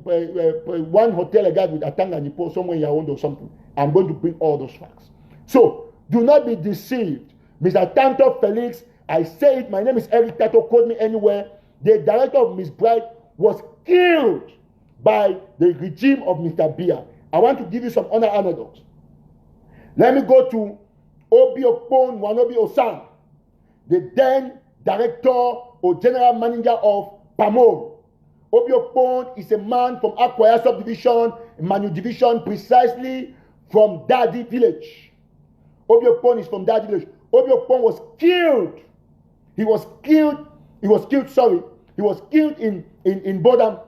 one hotel again with Atanga Nipo somewhere in Yaoundé or something. I'm going to bring all those facts. So do not be deceived. Mr. Tanto Felix, I say it, my name is Eric Tato, call me anywhere. The director of Miss Bright was killed by the regime of Mr. Bia. I want to give you some other anecdotes. Let me go to Obi Okpon Wanobi Osan, the then director or general manager of Pamol. Obi Okpon is a man from Akwaya subdivision, Manu division, precisely from Dadi village. Obi Okpon is from Dadi village. Obi Okpon was killed. He was killed in Bodam.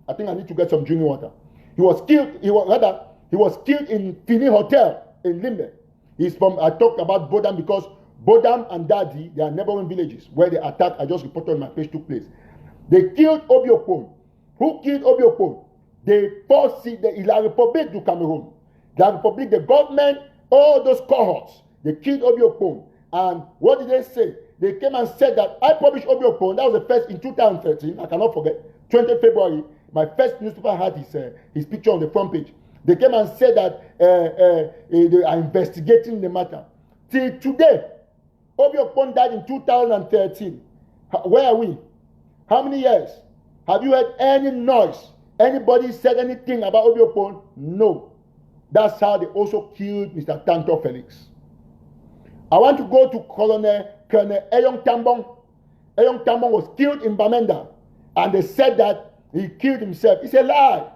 I think I need to get some drinking water. He was killed in Fini Hotel in Limbe. I talked about Bodam because Bodam and Dadi, they are neighboring villages where the attack I just reported on my page took place. They killed Obi Okpon. Who killed Obi Okpon? They forced La Republic du Cameroon. La Republic, the government, all those cohorts, they killed Obi Okpon. And what did they say? They came and said that I published Obi Okpon. That was the first in 2013. I cannot forget. 20 February. My first newspaper had his picture on the front page. They came and said that they are investigating the matter. Till today, Obi Okpon died in 2013. Where are we? How many years? Have you heard any noise? Anybody said anything about Obi Okpon? No. That's how they also killed Mr. Tanto Felix. I want to go to Colonel Eyong Tambong. Eyong Tambong was killed in Bamenda. And they said that he killed himself. It's a lie.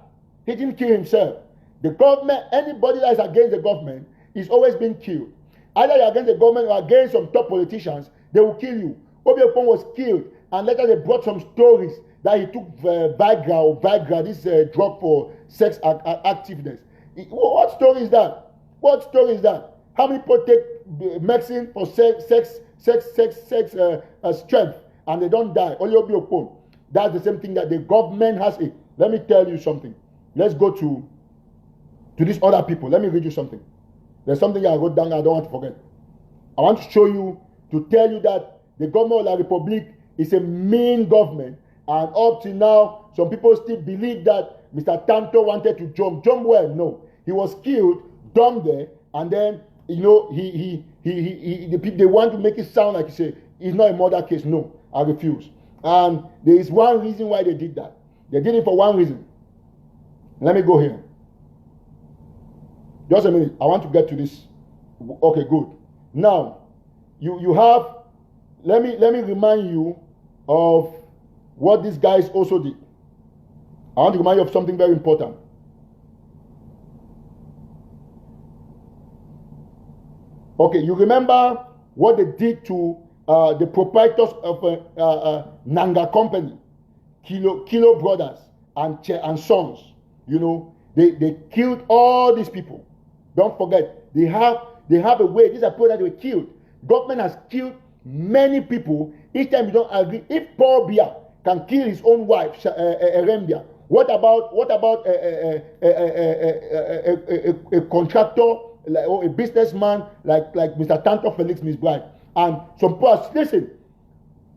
He didn't kill himself. The government, anybody that is against the government is always being killed. Either you're against the government or against some top politicians, they will kill you. Obi Okpon was killed. And later they brought some stories that he took Viagra, this drug for sex activeness. What story is that? What story is that? How many people take medicine for sex strength and they don't die? Only Obi Okpon. That's the same thing that the government has. Let me tell you something. Let's go to these other people. Let me read you something. There's something I wrote down I don't want to forget. I want to show you, to tell you that the government of La Republique is a mean government. And up to now, some people still believe that Mr. Tanto wanted to jump. Jump where? No. He was killed, dumped there, and then, you know, they want to make it sound like it's not a murder case. No, I refuse. And there is one reason why they did that. They did it for one reason. Let me go here. Just a minute. I want to get to this. Okay, good. Now, you have, let me remind you of what these guys also did. I want to remind you of something very important. Okay, you remember what they did to the proprietors of Nanga Company, Kilo Brothers and Sons. You know, they killed all these people. Don't forget, they have a way. These are people that were killed. Government has killed many people. Each time you don't agree, if Paul Biya can kill his own wife, Erembia, what about a contractor a businessman like Mr. Tanto Felix Misbride. And some people listen,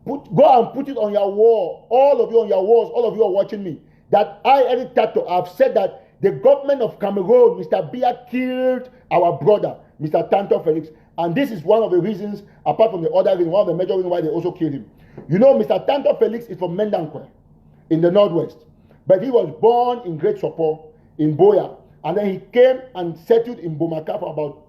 go and put it on your wall, all of you on your walls, all of you are watching me, that I, Eric Tato, have said that the government of Cameroon, Mr. Biya, killed our brother, Mr. Tanto Felix. And this is one of the reasons, apart from the other reason, one of the major reasons why they also killed him. You know, Mr. Tanto Felix is from Mendankwe in the northwest. But he was born in Great Sopo, in Boya. And then he came and settled in Bomaka for about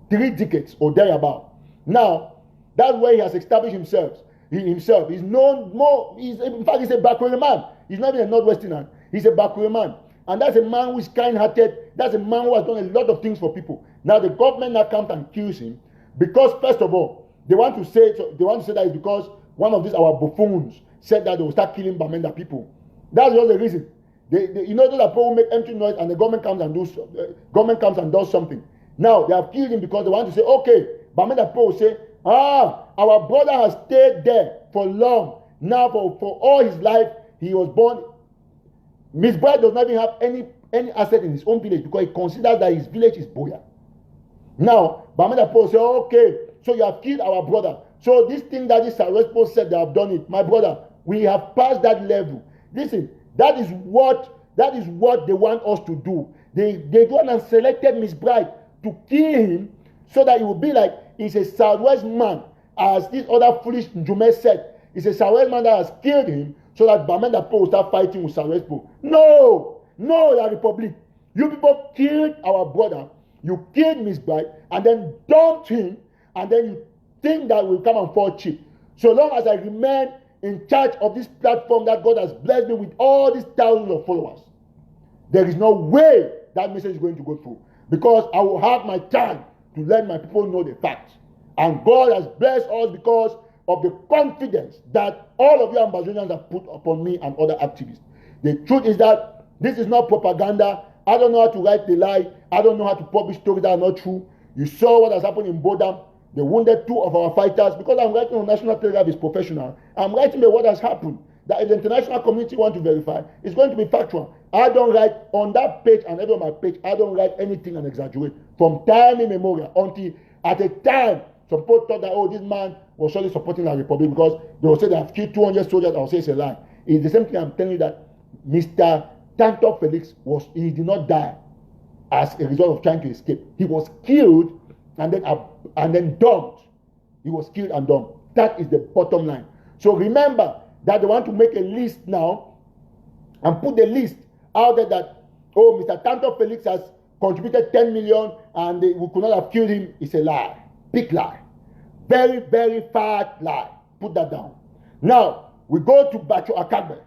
3 decades or thereabout. Now, that's where he has established himself. He's known more, in fact, he's a Bakure man. He's not even a Northwesterner. He's a Bakure man. And that's a man who is kind-hearted. That's a man who has done a lot of things for people. Now the government now comes and kills him because, first of all, they want to say that it's because one of these our buffoons said that they will start killing Bamenda people. That's just the reason. You know those people who make empty noise and the government comes and does something. Now they have killed him because they want to say, okay, Bamenda people will say, our brother has stayed there for long. Now for all his life, he was born. Miss Bride does not even have any asset in his own village because he considers that his village is Boya. Now, Bamenda Paul say, okay, so you have killed our brother. So this thing that this Sarespo said they have done it. My brother, we have passed that level. Listen, that is what they want us to do. They gone and selected Miss Bride to kill him so that it will be like he's a Southwest man, as this other foolish Njume said. It's a Southwest man that has killed him so that Bamenda Paul will start fighting with Sarespo. No, the Republic. You people killed our brother. You killed Miss Bride and then dumped him, and then you think that will come and fall cheap. So long as I remain in charge of this platform that God has blessed me with all these thousands of followers, there is no way that message is going to go through, because I will have my time to let my people know the facts. And God has blessed us because of the confidence that all of you ambassadors have put upon me and other activists. The truth is that this is not propaganda. I don't know how to write the lie. I don't know how to publish stories that are not true. You saw what has happened in Bodam. They wounded 2 of our fighters. Because I'm writing on National Telegraph is professional, I'm writing about what has happened. That if the international community want to verify, it's going to be factual. I don't write on that page and every on my page. I don't write anything and exaggerate from time immemorial until at a time some people thought that, this man was surely supporting the Republic because they will say they have killed 200 soldiers. I will say it's a lie. It's the same thing I'm telling you, that Mr. Tanto Felix he did not die as a result of trying to escape. He was killed and then dumped. He was killed and dumped. That is the bottom line. So remember that they want to make a list now and put the list out there that, Mr. Tanto Felix has contributed 10 million and we could not have killed him. It's a lie. Big lie. Very, very fat lie. Put that down. Now, we go to Bacho Akagbe.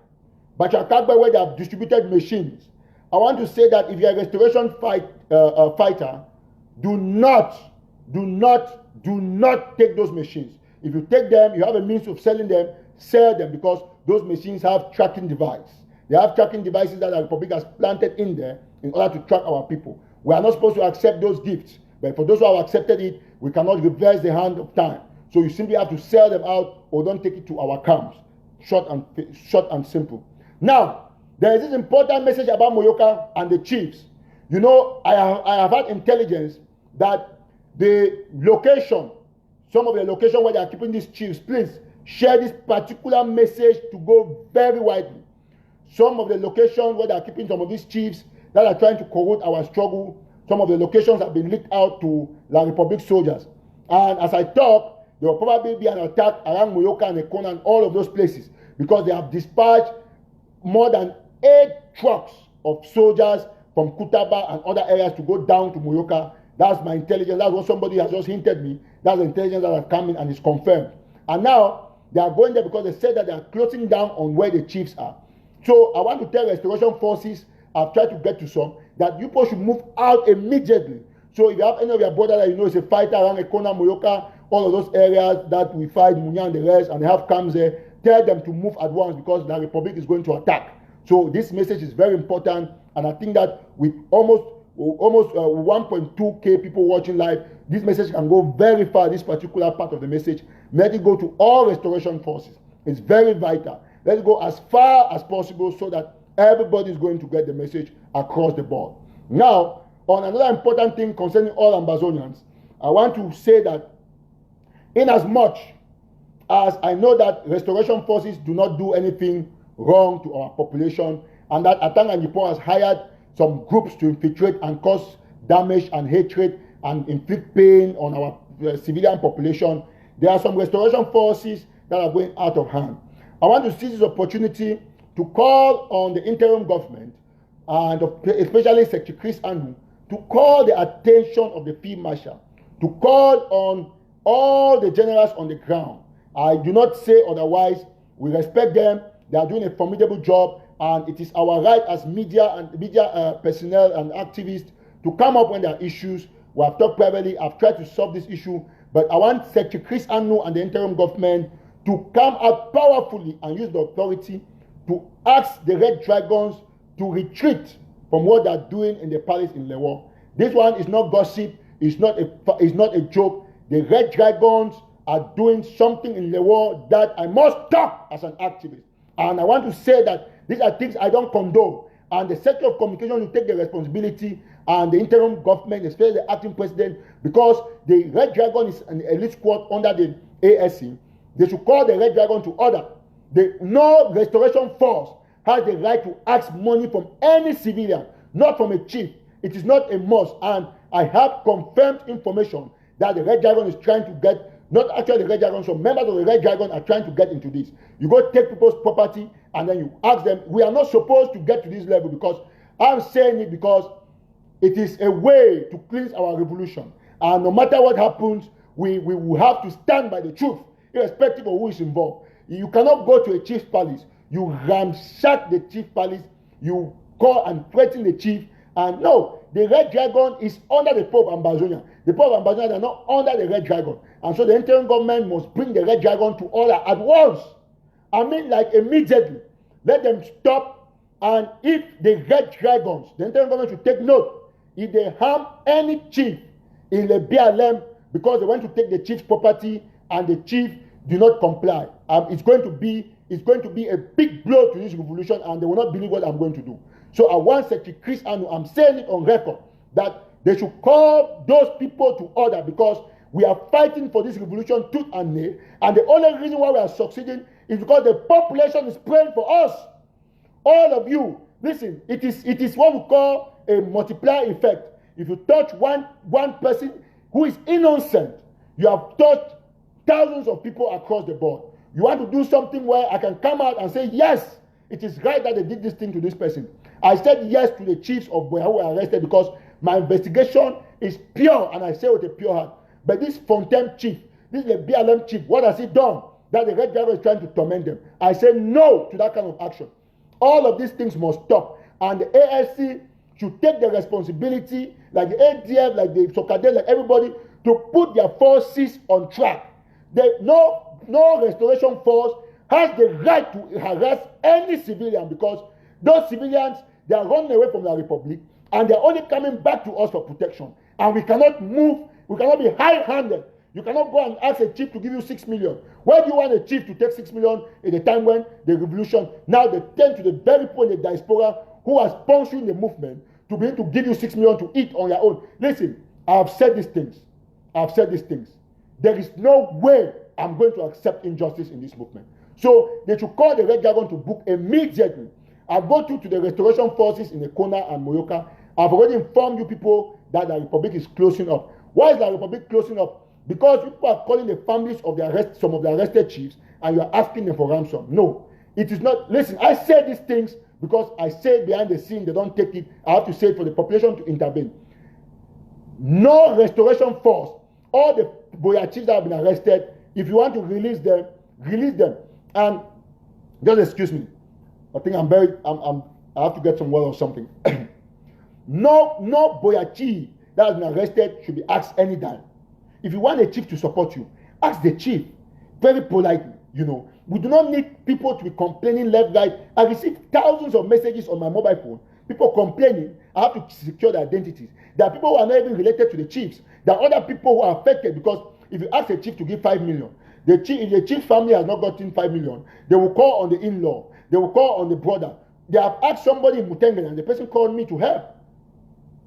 Bacho Akagbe, where they have distributed machines. I want to say that if you're a restoration fighter, do not take those machines. If you take them, you have a means of selling them, sell them, because those machines have tracking device. They have tracking devices that the Republic has planted in there in order to track our people. We are not supposed to accept those gifts, but for those who have accepted it, we cannot reverse the hand of time. So you simply have to sell them out or don't take it to our camps. Short and simple. Now, there is this important message about Muyuka and the chiefs. You know, I have had intelligence that the location, some of the location where they are keeping these chiefs, please share this particular message to go very widely. Some of the locations where they are keeping some of these chiefs that are trying to corrode our struggle, some of the locations have been leaked out to La Republic soldiers. And as I talk, there will probably be an attack around Muyuka and Ekona and all of those places, because they have dispatched more than 8 trucks of soldiers from Kutaba and other areas to go down to Muyuka. That's my intelligence. That's what somebody has just hinted me. That's the intelligence that has come in and is confirmed. And now they are going there because they said that they are closing down on where the chiefs are. So I want to tell restoration forces, I've tried to get to some, that you people should move out immediately. So if you have any of your brother that you know is a fighter around Ekona, Muyuka, all of those areas that we fight, Munya and the rest, and they have camps there, tell them to move at once, because the Republic is going to attack. So this message is very important, and I think that with almost 1.2k people watching live, this message can go very far, this particular part of the message. Let it go to all restoration forces. It's very vital. Let it go as far as possible so that everybody is going to get the message across the board. Now, on another important thing concerning all Ambazonians, I want to say that in as much as I know that restoration forces do not do anything wrong to our population, and that Atang and Nippon has hired some groups to infiltrate and cause damage and hatred and inflict pain on our civilian population, there are some restoration forces that are going out of hand. I want to seize this opportunity to call on the interim government, and especially Secretary Chris Anu, to call the attention of the Field Marshal, to call on all the generals on the ground. I do not say otherwise. We respect them. They are doing a formidable job, and it is our right as media personnel and activists to come up when there are issues. We have talked privately. I've tried to solve this issue, but I want Secretary Chris Anu and the interim government to come out powerfully and use the authority to ask the Red Dragons to retreat from what they're doing in the palace in Lewo. This one is not gossip. It's not a joke. The Red Dragons are doing something in Lewo that I must talk as an activist. And I want to say that these are things I don't condone. And the Secretary of Communication will take the responsibility, and the interim government, especially the acting president, because the Red Dragon is an elite squad under the ASC. They should call the Red Dragon to order. No restoration force has the right to ask money from any civilian, not from a chief. It is not a must. And I have confirmed information that the Red Dragon is trying to get, not actually the Red Dragon, some members of the Red Dragon are trying to get into this. You go take people's property and then you ask them. We are not supposed to get to this level, because I'm saying it because it is a way to cleanse our revolution. And no matter what happens, we will have to stand by the truth, irrespective of who is involved. You cannot go to a chief's palace. You ransack the chief's palace. You call and threaten the chief. And no, the Red Dragon is under the Pope of Ambazonia. The Pope of Ambazonia are not under the Red Dragon. And so the interim government must bring the Red Dragon to order at once. I mean, like immediately. Let them stop. And if the Red Dragons, the interim government should take note, if they harm any chief in the BLM because they want to take the chief's property and the chief do not comply, it's going to be a big blow to this revolution, and they will not believe what I'm going to do. So I want Secretary Chris Anu, I'm saying it on record, that they should call those people to order, because we are fighting for this revolution tooth and nail, and the only reason why we are succeeding is because the population is praying for us. All of you, listen, it is what we call a multiplier effect. If you touch one person who is innocent, you have touched thousands of people across the board. You want to do something where I can come out and say, yes, it is right that they did this thing to this person. I said yes to the chiefs of Boya who were arrested because my investigation is pure, and I say with a pure heart. But this Fontaine chief, this is the BLM chief, what has he done? That the Red Dragon is trying to torment them. I say no to that kind of action. All of these things must stop. And the ASC should take the responsibility, like the ADF, like the Sokade, like everybody, to put their forces on track. No restoration force has the right to harass any civilian, because those civilians, they are running away from the republic and they are only coming back to us for protection. And we cannot move, we cannot be high-handed. You cannot go and ask a chief to give you 6 million. Why do you want a chief to take 6 million in a time when the revolution, now they turn to the very people in the diaspora who are sponsoring the movement to be able to give you 6 million to eat on your own? Listen, I have said these things. There is no way I'm going to accept injustice in this movement. So they should call the Red Dragon to book immediately. I'll go to the restoration forces in Ekona and Muyuka. I've already informed you people that the Republic is closing up. Why is the Republic closing up? Because people are calling the families of some of the arrested chiefs, and you are asking them for ransom. No, it is not. Listen, I say these things because I say behind the scene they don't take it. I have to say it for the population to intervene. No restoration force. All the Boya chiefs that have been arrested, if you want to release them, release them. And just excuse me. I think I have to get some water or something. No Boya chief that has been arrested should be asked any time. If you want a chief to support you, ask the chief very politely. We do not need people to be complaining left, right. I receive thousands of messages on my mobile phone. People complaining. I have to secure their identities. There are people who are not even related to the chiefs. There are other people who are affected, because if you ask a chief to give 5 million, if the chief family has not gotten 5 million, they will call on the in-law. They will call on the brother. They have asked somebody in Mutengene, and the person called me to help.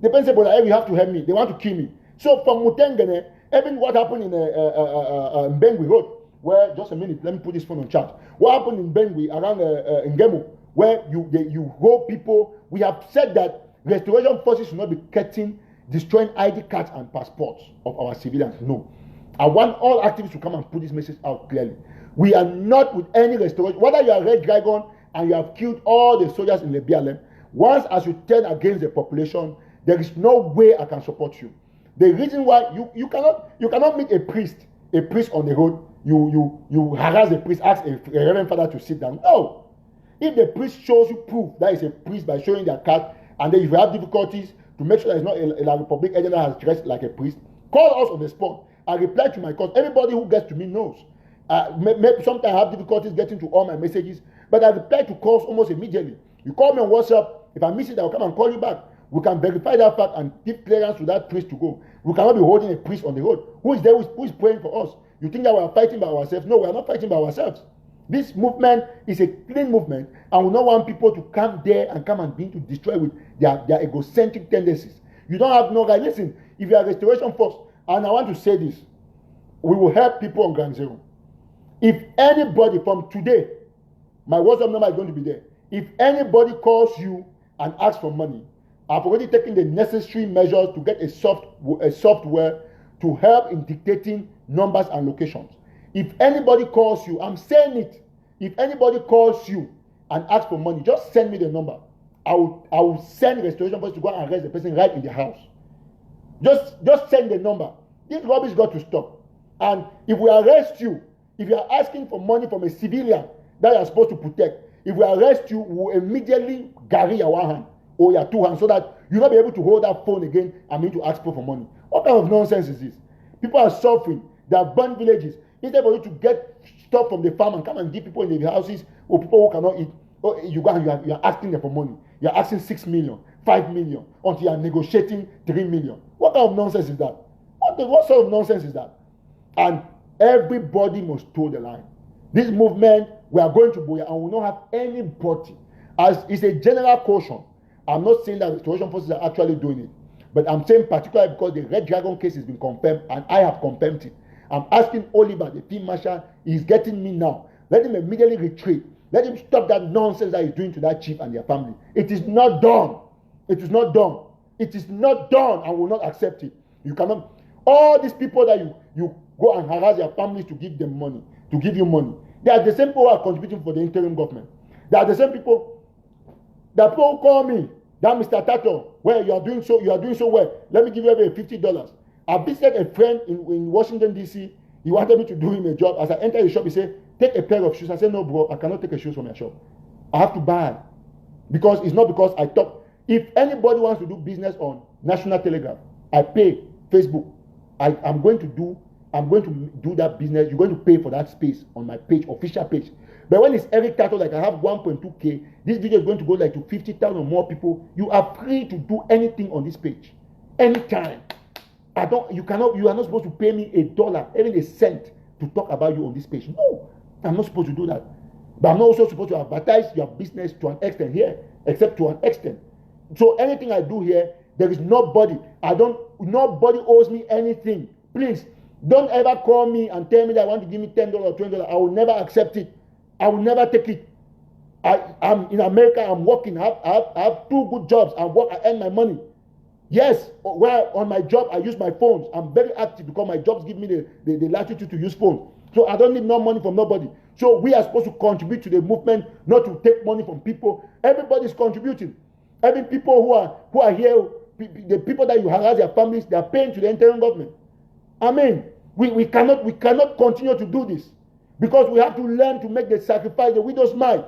The person say, "But you have to help me. They want to kill me." So from Mutengene, even what happened in Bengui Road, where, just a minute, let me put this phone on charge. What happened in Bengui around Ngemo, where you hold people? We have said that restoration forces should not be destroying ID cards and passports of our civilians. No. I want all activists to come and put this message out clearly. We are not with any restoration. Whether you are Red Dragon and you have killed all the soldiers in the BLM, once as you turn against the population, there is no way I can support you. The reason why you cannot meet a priest on the road, you harass the priest, ask a reverend father to sit down. No. If the priest shows you proof that is a priest by showing their card, and then if you have difficulties to make sure there is not a Republic agent that has dressed like a priest, call us on the spot. I reply to my calls. Everybody who gets to me knows. Sometimes I have difficulties getting to all my messages, but I reply to calls almost immediately. You call me on WhatsApp. If I miss it, I will come and call you back. We can verify that fact and give clearance to that priest to go. We cannot be holding a priest on the road. Who is there? Who is praying for us? You think that we are fighting by ourselves? No, we are not fighting by ourselves. This movement is a clean movement, and we don't want people to come there and come and begin to destroy with their egocentric tendencies. You don't have no right. Listen, if you are restoration force, and I want to say this, we will help people on Ground Zero. If anybody from today, my WhatsApp number is going to be there. If anybody calls you and asks for money, I've already taken the necessary measures to get a software to help in dictating numbers and locations. If anybody calls you, I'm saying it. If anybody calls you and asks for money, just send me the number. I will send restoration force to go and arrest the person right in the house. Just send the number. This rubbish got to stop. And if we arrest you, if you are asking for money from a civilian that you are supposed to protect, if we arrest you, we will immediately carry your one hand or your two hands so that you'll not be able to hold that phone again and begin to ask people for money. What kind of nonsense is this? People are suffering. They have burned villages. Instead of you to get stuff from the farm and come and give people in the houses or people who cannot eat, you are asking them for money. You are asking 6 million, 5 million until you are negotiating 3 million. What kind of nonsense is that? What sort of nonsense is that? And everybody must toe the line. This movement, we are going to Boya and we will not have anybody. As it's a general caution. I'm not saying that restoration forces are actually doing it. But I'm saying particularly because the Red Dragon case has been confirmed and I have confirmed it. I'm asking Oliver, the field marshal, he's getting me now. Let him immediately retreat. Let him stop that nonsense that he's doing to that chief and their family. It is not done. It is not done. It is not done. I will not accept it. You cannot. All these people that you go and harass their families to give them money, to give you money. They are the same people who are contributing for the interim government. They are the same people. The people who call me, that Mr. Tato, where you are doing so well. Let me give you $50. I visited a friend in Washington, D.C. He wanted me to do him a job. As I entered the shop, he said, take a pair of shoes. I said, no, bro, I cannot take a shoes from your shop. I have to buy. Because it's not because I talk. If anybody wants to do business on National Telegraph, I pay Facebook. I'm going to do that business. You're going to pay for that space on my page, official page. But when it's Eric Tato, like I have 1.2K, this video is going to go like to 50,000 or more people. You are free to do anything on this page. Anytime. You are not supposed to pay me $1, even a cent to talk about you on this page. No, I'm not supposed to do that. But I'm not also supposed to advertise your business to an extent here, except to an extent. So anything I do here, there is nobody. Nobody owes me anything. Please, don't ever call me and tell me that I want to give me $10 or $20. I will never accept it. I will never take it. I'm in America. I'm working. I have 2 good jobs. I work. I earn my money. Yes, where on my job I use my phones. I'm very active because my jobs give me the latitude to use phones. So I don't need no money from nobody. So we are supposed to contribute to the movement, not to take money from people. Everybody is contributing. Every people who are here, the people that you harass their families, they are paying to the interim government. I mean, we cannot continue to do this because we have to learn to make the sacrifice, the widow's mite.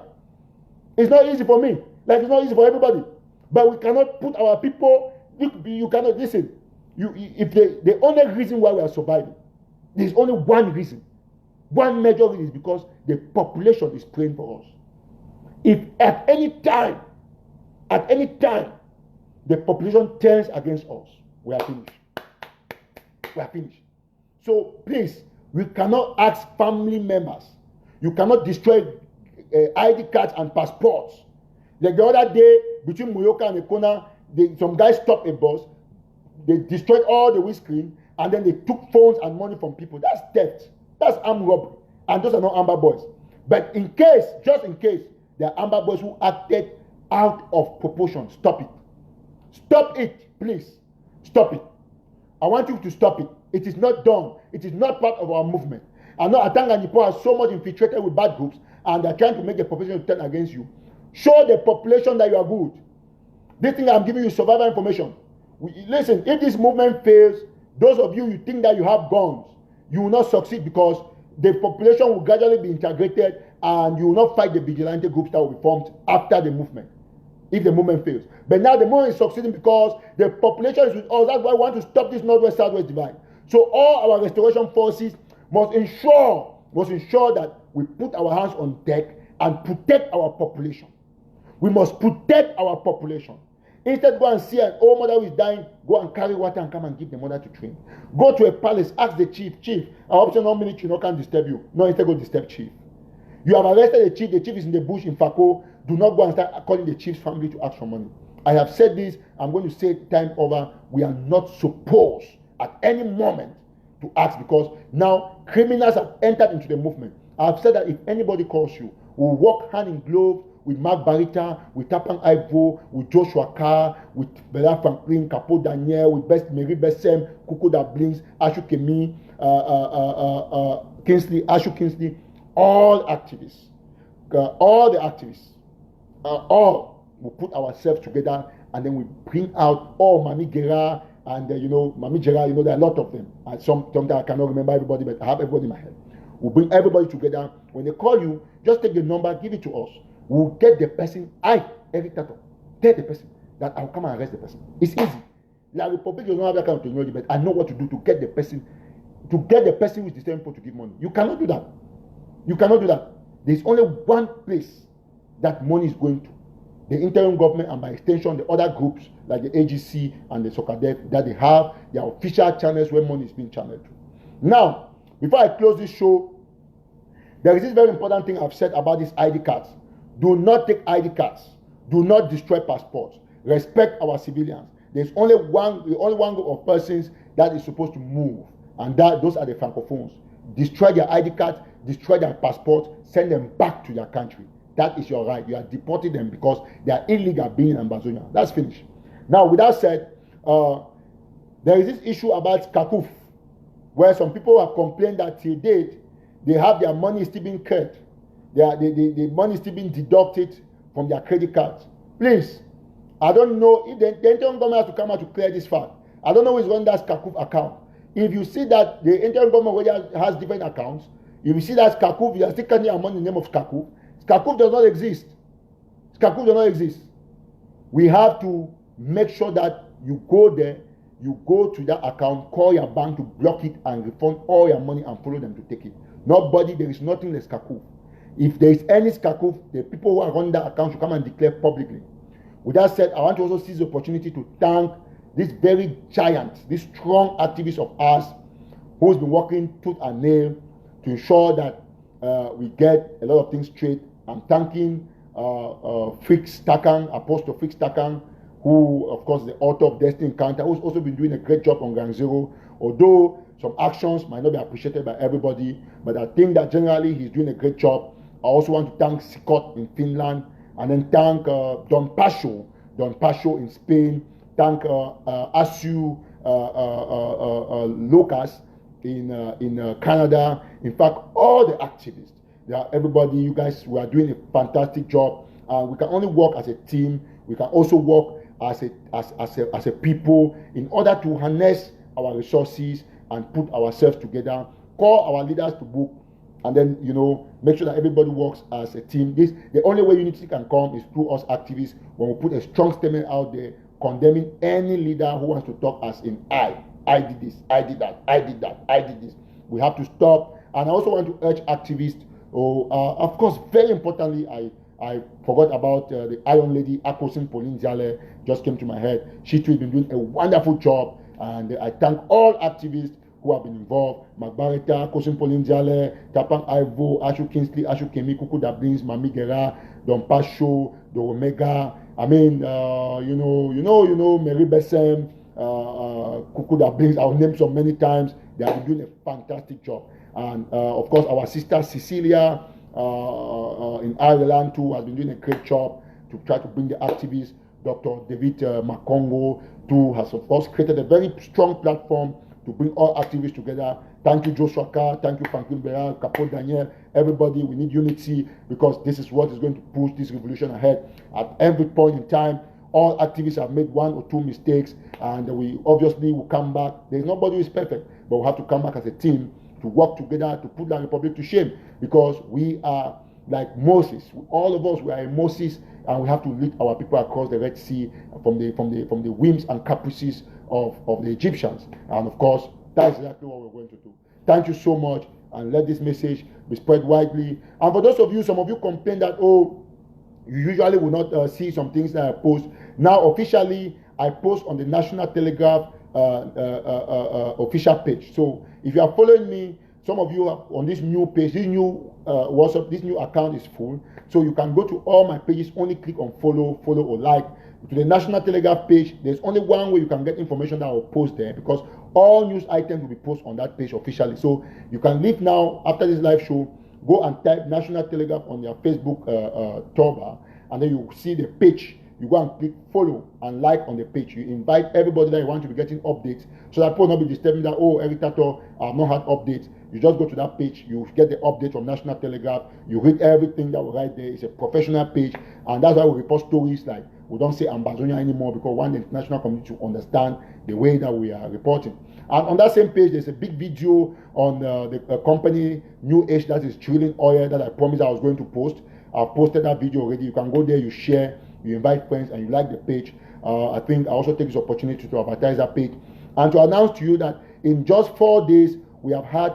It's not easy for me, like it's not easy for everybody. But we cannot put our people. You cannot listen. If the only reason why we are surviving, there's only one reason. One major reason is because the population is praying for us. If at any time, the population turns against us, we are finished. We are finished. So please, we cannot ask family members. You cannot destroy ID cards and passports. Like the other day, between Muyuka and Ekona, some guys stopped a bus, they destroyed all the windscreen, and then they took phones and money from people. That's theft. That's armed robbery. And those are not Amba boys. But in case, just in case, there are Amba boys who acted out of proportion, stop it. Stop it, please. Stop it. I want you to stop it. It is not done. It is not part of our movement. I know Atanga and Nipo are so much infiltrated with bad groups, and they're trying to make the population turn against you. Show the population that you are good. This thing I'm giving you survival information. Listen, if this movement fails, those of you think that you have guns, you will not succeed, because the population will gradually be integrated, and you will not fight the vigilante groups that will be formed after the movement, if the movement fails. But now the movement is succeeding because the population is with us. That's why we want to stop this northwest-southwest divide. So all our restoration forces must ensure that we put our hands on deck and protect our population. We must protect our population. Instead, go and see an old mother who is dying, go and carry water and come and give the mother to drink. Go to a palace, ask the chief, our option no military, no can disturb you. No, instead go disturb chief. You have arrested the chief is in the bush in Fako. Do not go and start calling the chief's family to ask for money. I have said this, I'm going to say it time over. We are not supposed at any moment to ask, because now criminals have entered into the movement. I have said that if anybody calls you, we'll work hand in glove with Mark Barita, with Tapang Ivo, with Joshua Carr, with Bella Franklin, Capo Daniel, with Mary Bessem, Kuku Dablings, Ashu Kemi, Ashu Kingsley, all activists, all the activists, all will put ourselves together, and then we bring out all Mami Gera, and Mami Gera, there are a lot of them. Sometimes I cannot remember everybody, but I have everybody in my head. We'll bring everybody together. When they call you, just take the number, give it to us. We'll get the person. Eric Tato, tell the person that I'll come and arrest the person. It's easy. La Republic does not have that kind of technology, but I know what to do to get the person who is determined to give money. You cannot do that. You cannot do that. There's only one place that money is going to. The interim government, and by extension, the other groups like the AGC and the Socadef, that they have their official channels where money is being channeled to. Now, before I close this show, there is this very important thing I've said about these ID cards. Do not take ID cards. Do not destroy passports. Respect our civilians. There's only one group of persons that is supposed to move, and those are the Francophones. Destroy their ID cards, destroy their passports, send them back to their country. That is your right. You are deporting them because they are illegal being in Ambazonia. That's finished. Now, with that said, there is this issue about Kakuf, where some people have complained that till date, they have their money still being cut. The money is still being deducted from their credit cards. Please, I don't know if the interim government has to come out to clear this fact. I don't know who is running that Kakuf account. If you see that the interim government already has different accounts, if you see that Kakuf, you are still cutting your money in the name of Kakuf. Kakuf does not exist. Kakuf does not exist. We have to make sure that you go there, you go to that account, call your bank to block it and refund all your money and follow them to take it. Nobody, there is nothing less Kakuf. If there is any Kakuf, the people who are running that account should come and declare publicly. With that said, I want to also seize the opportunity to thank this very giant, this strong activist of ours who's been working tooth and nail to ensure that we get a lot of things straight. I'm thanking Fix Takang, Apostle Fix Takang, who, of course, is the author of Destiny Encounter, who's also been doing a great job on Ground Zero. Although some actions might not be appreciated by everybody, but I think that generally he's doing a great job. I also want to thank Sikot in Finland, and then thank Don Pacho in Spain, thank Asu Lucas in Canada. In fact, all the activists, everybody, you guys, we are doing a fantastic job. We can only work as a team. We can also work as a people in order to harness our resources and put ourselves together. Call our leaders to book, and then make sure that everybody works as a team. The only way unity can come is through us activists, when we put a strong statement out there condemning any leader who wants to talk as in I did this, I did that, I did that, I did this. We have to stop. And I also want to urge activists. Of course, very importantly, I forgot about the Iron Lady, Akosin Pauline Zale, just came to my head. She too has been doing a wonderful job, and I thank all activists who have been involved. Magbareta, Akosin Pauline Zale, Tapang Ivo, Ashu Kingsley, Ashu Kemi, Kuku Dablings, Mami Gera, Don Pacho, The Omega, I mean, Mary Besem, Kuku that brings our names so many times. They have been doing a fantastic job. And of course, our sister Cecilia in Ireland too has been doing a great job to try to bring the activists. Dr. David Makongo too has of course created a very strong platform to bring all activists together. Thank you, Joshua Carr. Thank you, Franklin Beran, Capo Daniel, everybody. We need unity because this is what is going to push this revolution ahead. At every point in time, all activists have made one or two mistakes, and we obviously will come back. There's nobody who is perfect, but we have to come back as a team to work together to put that republic to shame, because we are like Moses. All of us, we are Moses, and we have to lead our people across the Red Sea from the whims and caprices of the Egyptians. And of course, that's exactly what we're going to do. Thank you so much, and let this message be spread widely. And for those of you, some of you complain that, oh, you usually will not see some things that I post. Now, officially, I post on the National Telegraph official page. So if you are following me, some of you are on this new page, this new WhatsApp, this new account is full. So you can go to all my pages, only click on follow or like. To the National Telegraph page, there's only one way you can get information that I will post there, because all news items will be posted on that page officially. So you can leave now after this live show, go and type National Telegraph on your Facebook toolbar, and then you will see the page. You go and click follow and like on the page. You invite everybody that you want to be getting updates, so that people will not be disturbing that, oh, Eric Tato, I've not had updates. You just go to that page, you get the update from National Telegraph, you read everything that we write there. It's a professional page, and that's why we report stories like, we don't say Ambazonia anymore, because we want the international community to understand the way that we are reporting. And on that same page, there's a big video on the company New Age that is drilling oil that I promised I was going to post. I've posted that video already. You can go there, you share, you invite friends, and you like the page. I think I also take this opportunity to advertise that page and to announce to you that in just 4 days, we have had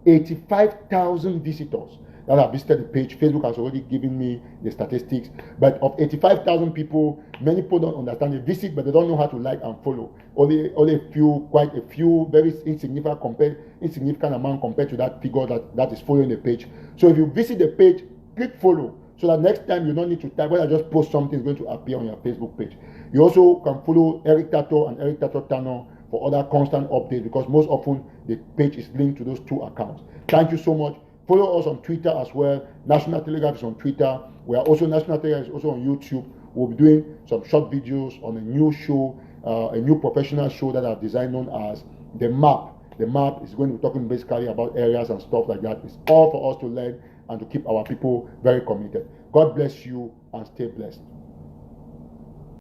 85,000 visitors that have visited the page. Facebook has already given me the statistics, but of 85,000 people, many people don't understand. They visit, but they don't know how to like and follow. Only a few, quite a few, very insignificant amount compared to that figure that is following the page. So if you visit the page, click follow, so that next time you don't need to type. When I just post something, it's going to appear on your Facebook page. You also can follow Eric Tato and Eric Tato Tano for other constant updates, because most often the page is linked to those two accounts. Thank you so much. Follow us on Twitter as well. National Telegraph is on Twitter. We are also, National Telegraph is also on YouTube. We'll be doing some short videos on a new show, a new professional show that I've designed, known as The Map. The Map is going to be talking basically about areas and stuff like that. It's all for us to learn and to keep our people very committed. God bless you and stay blessed.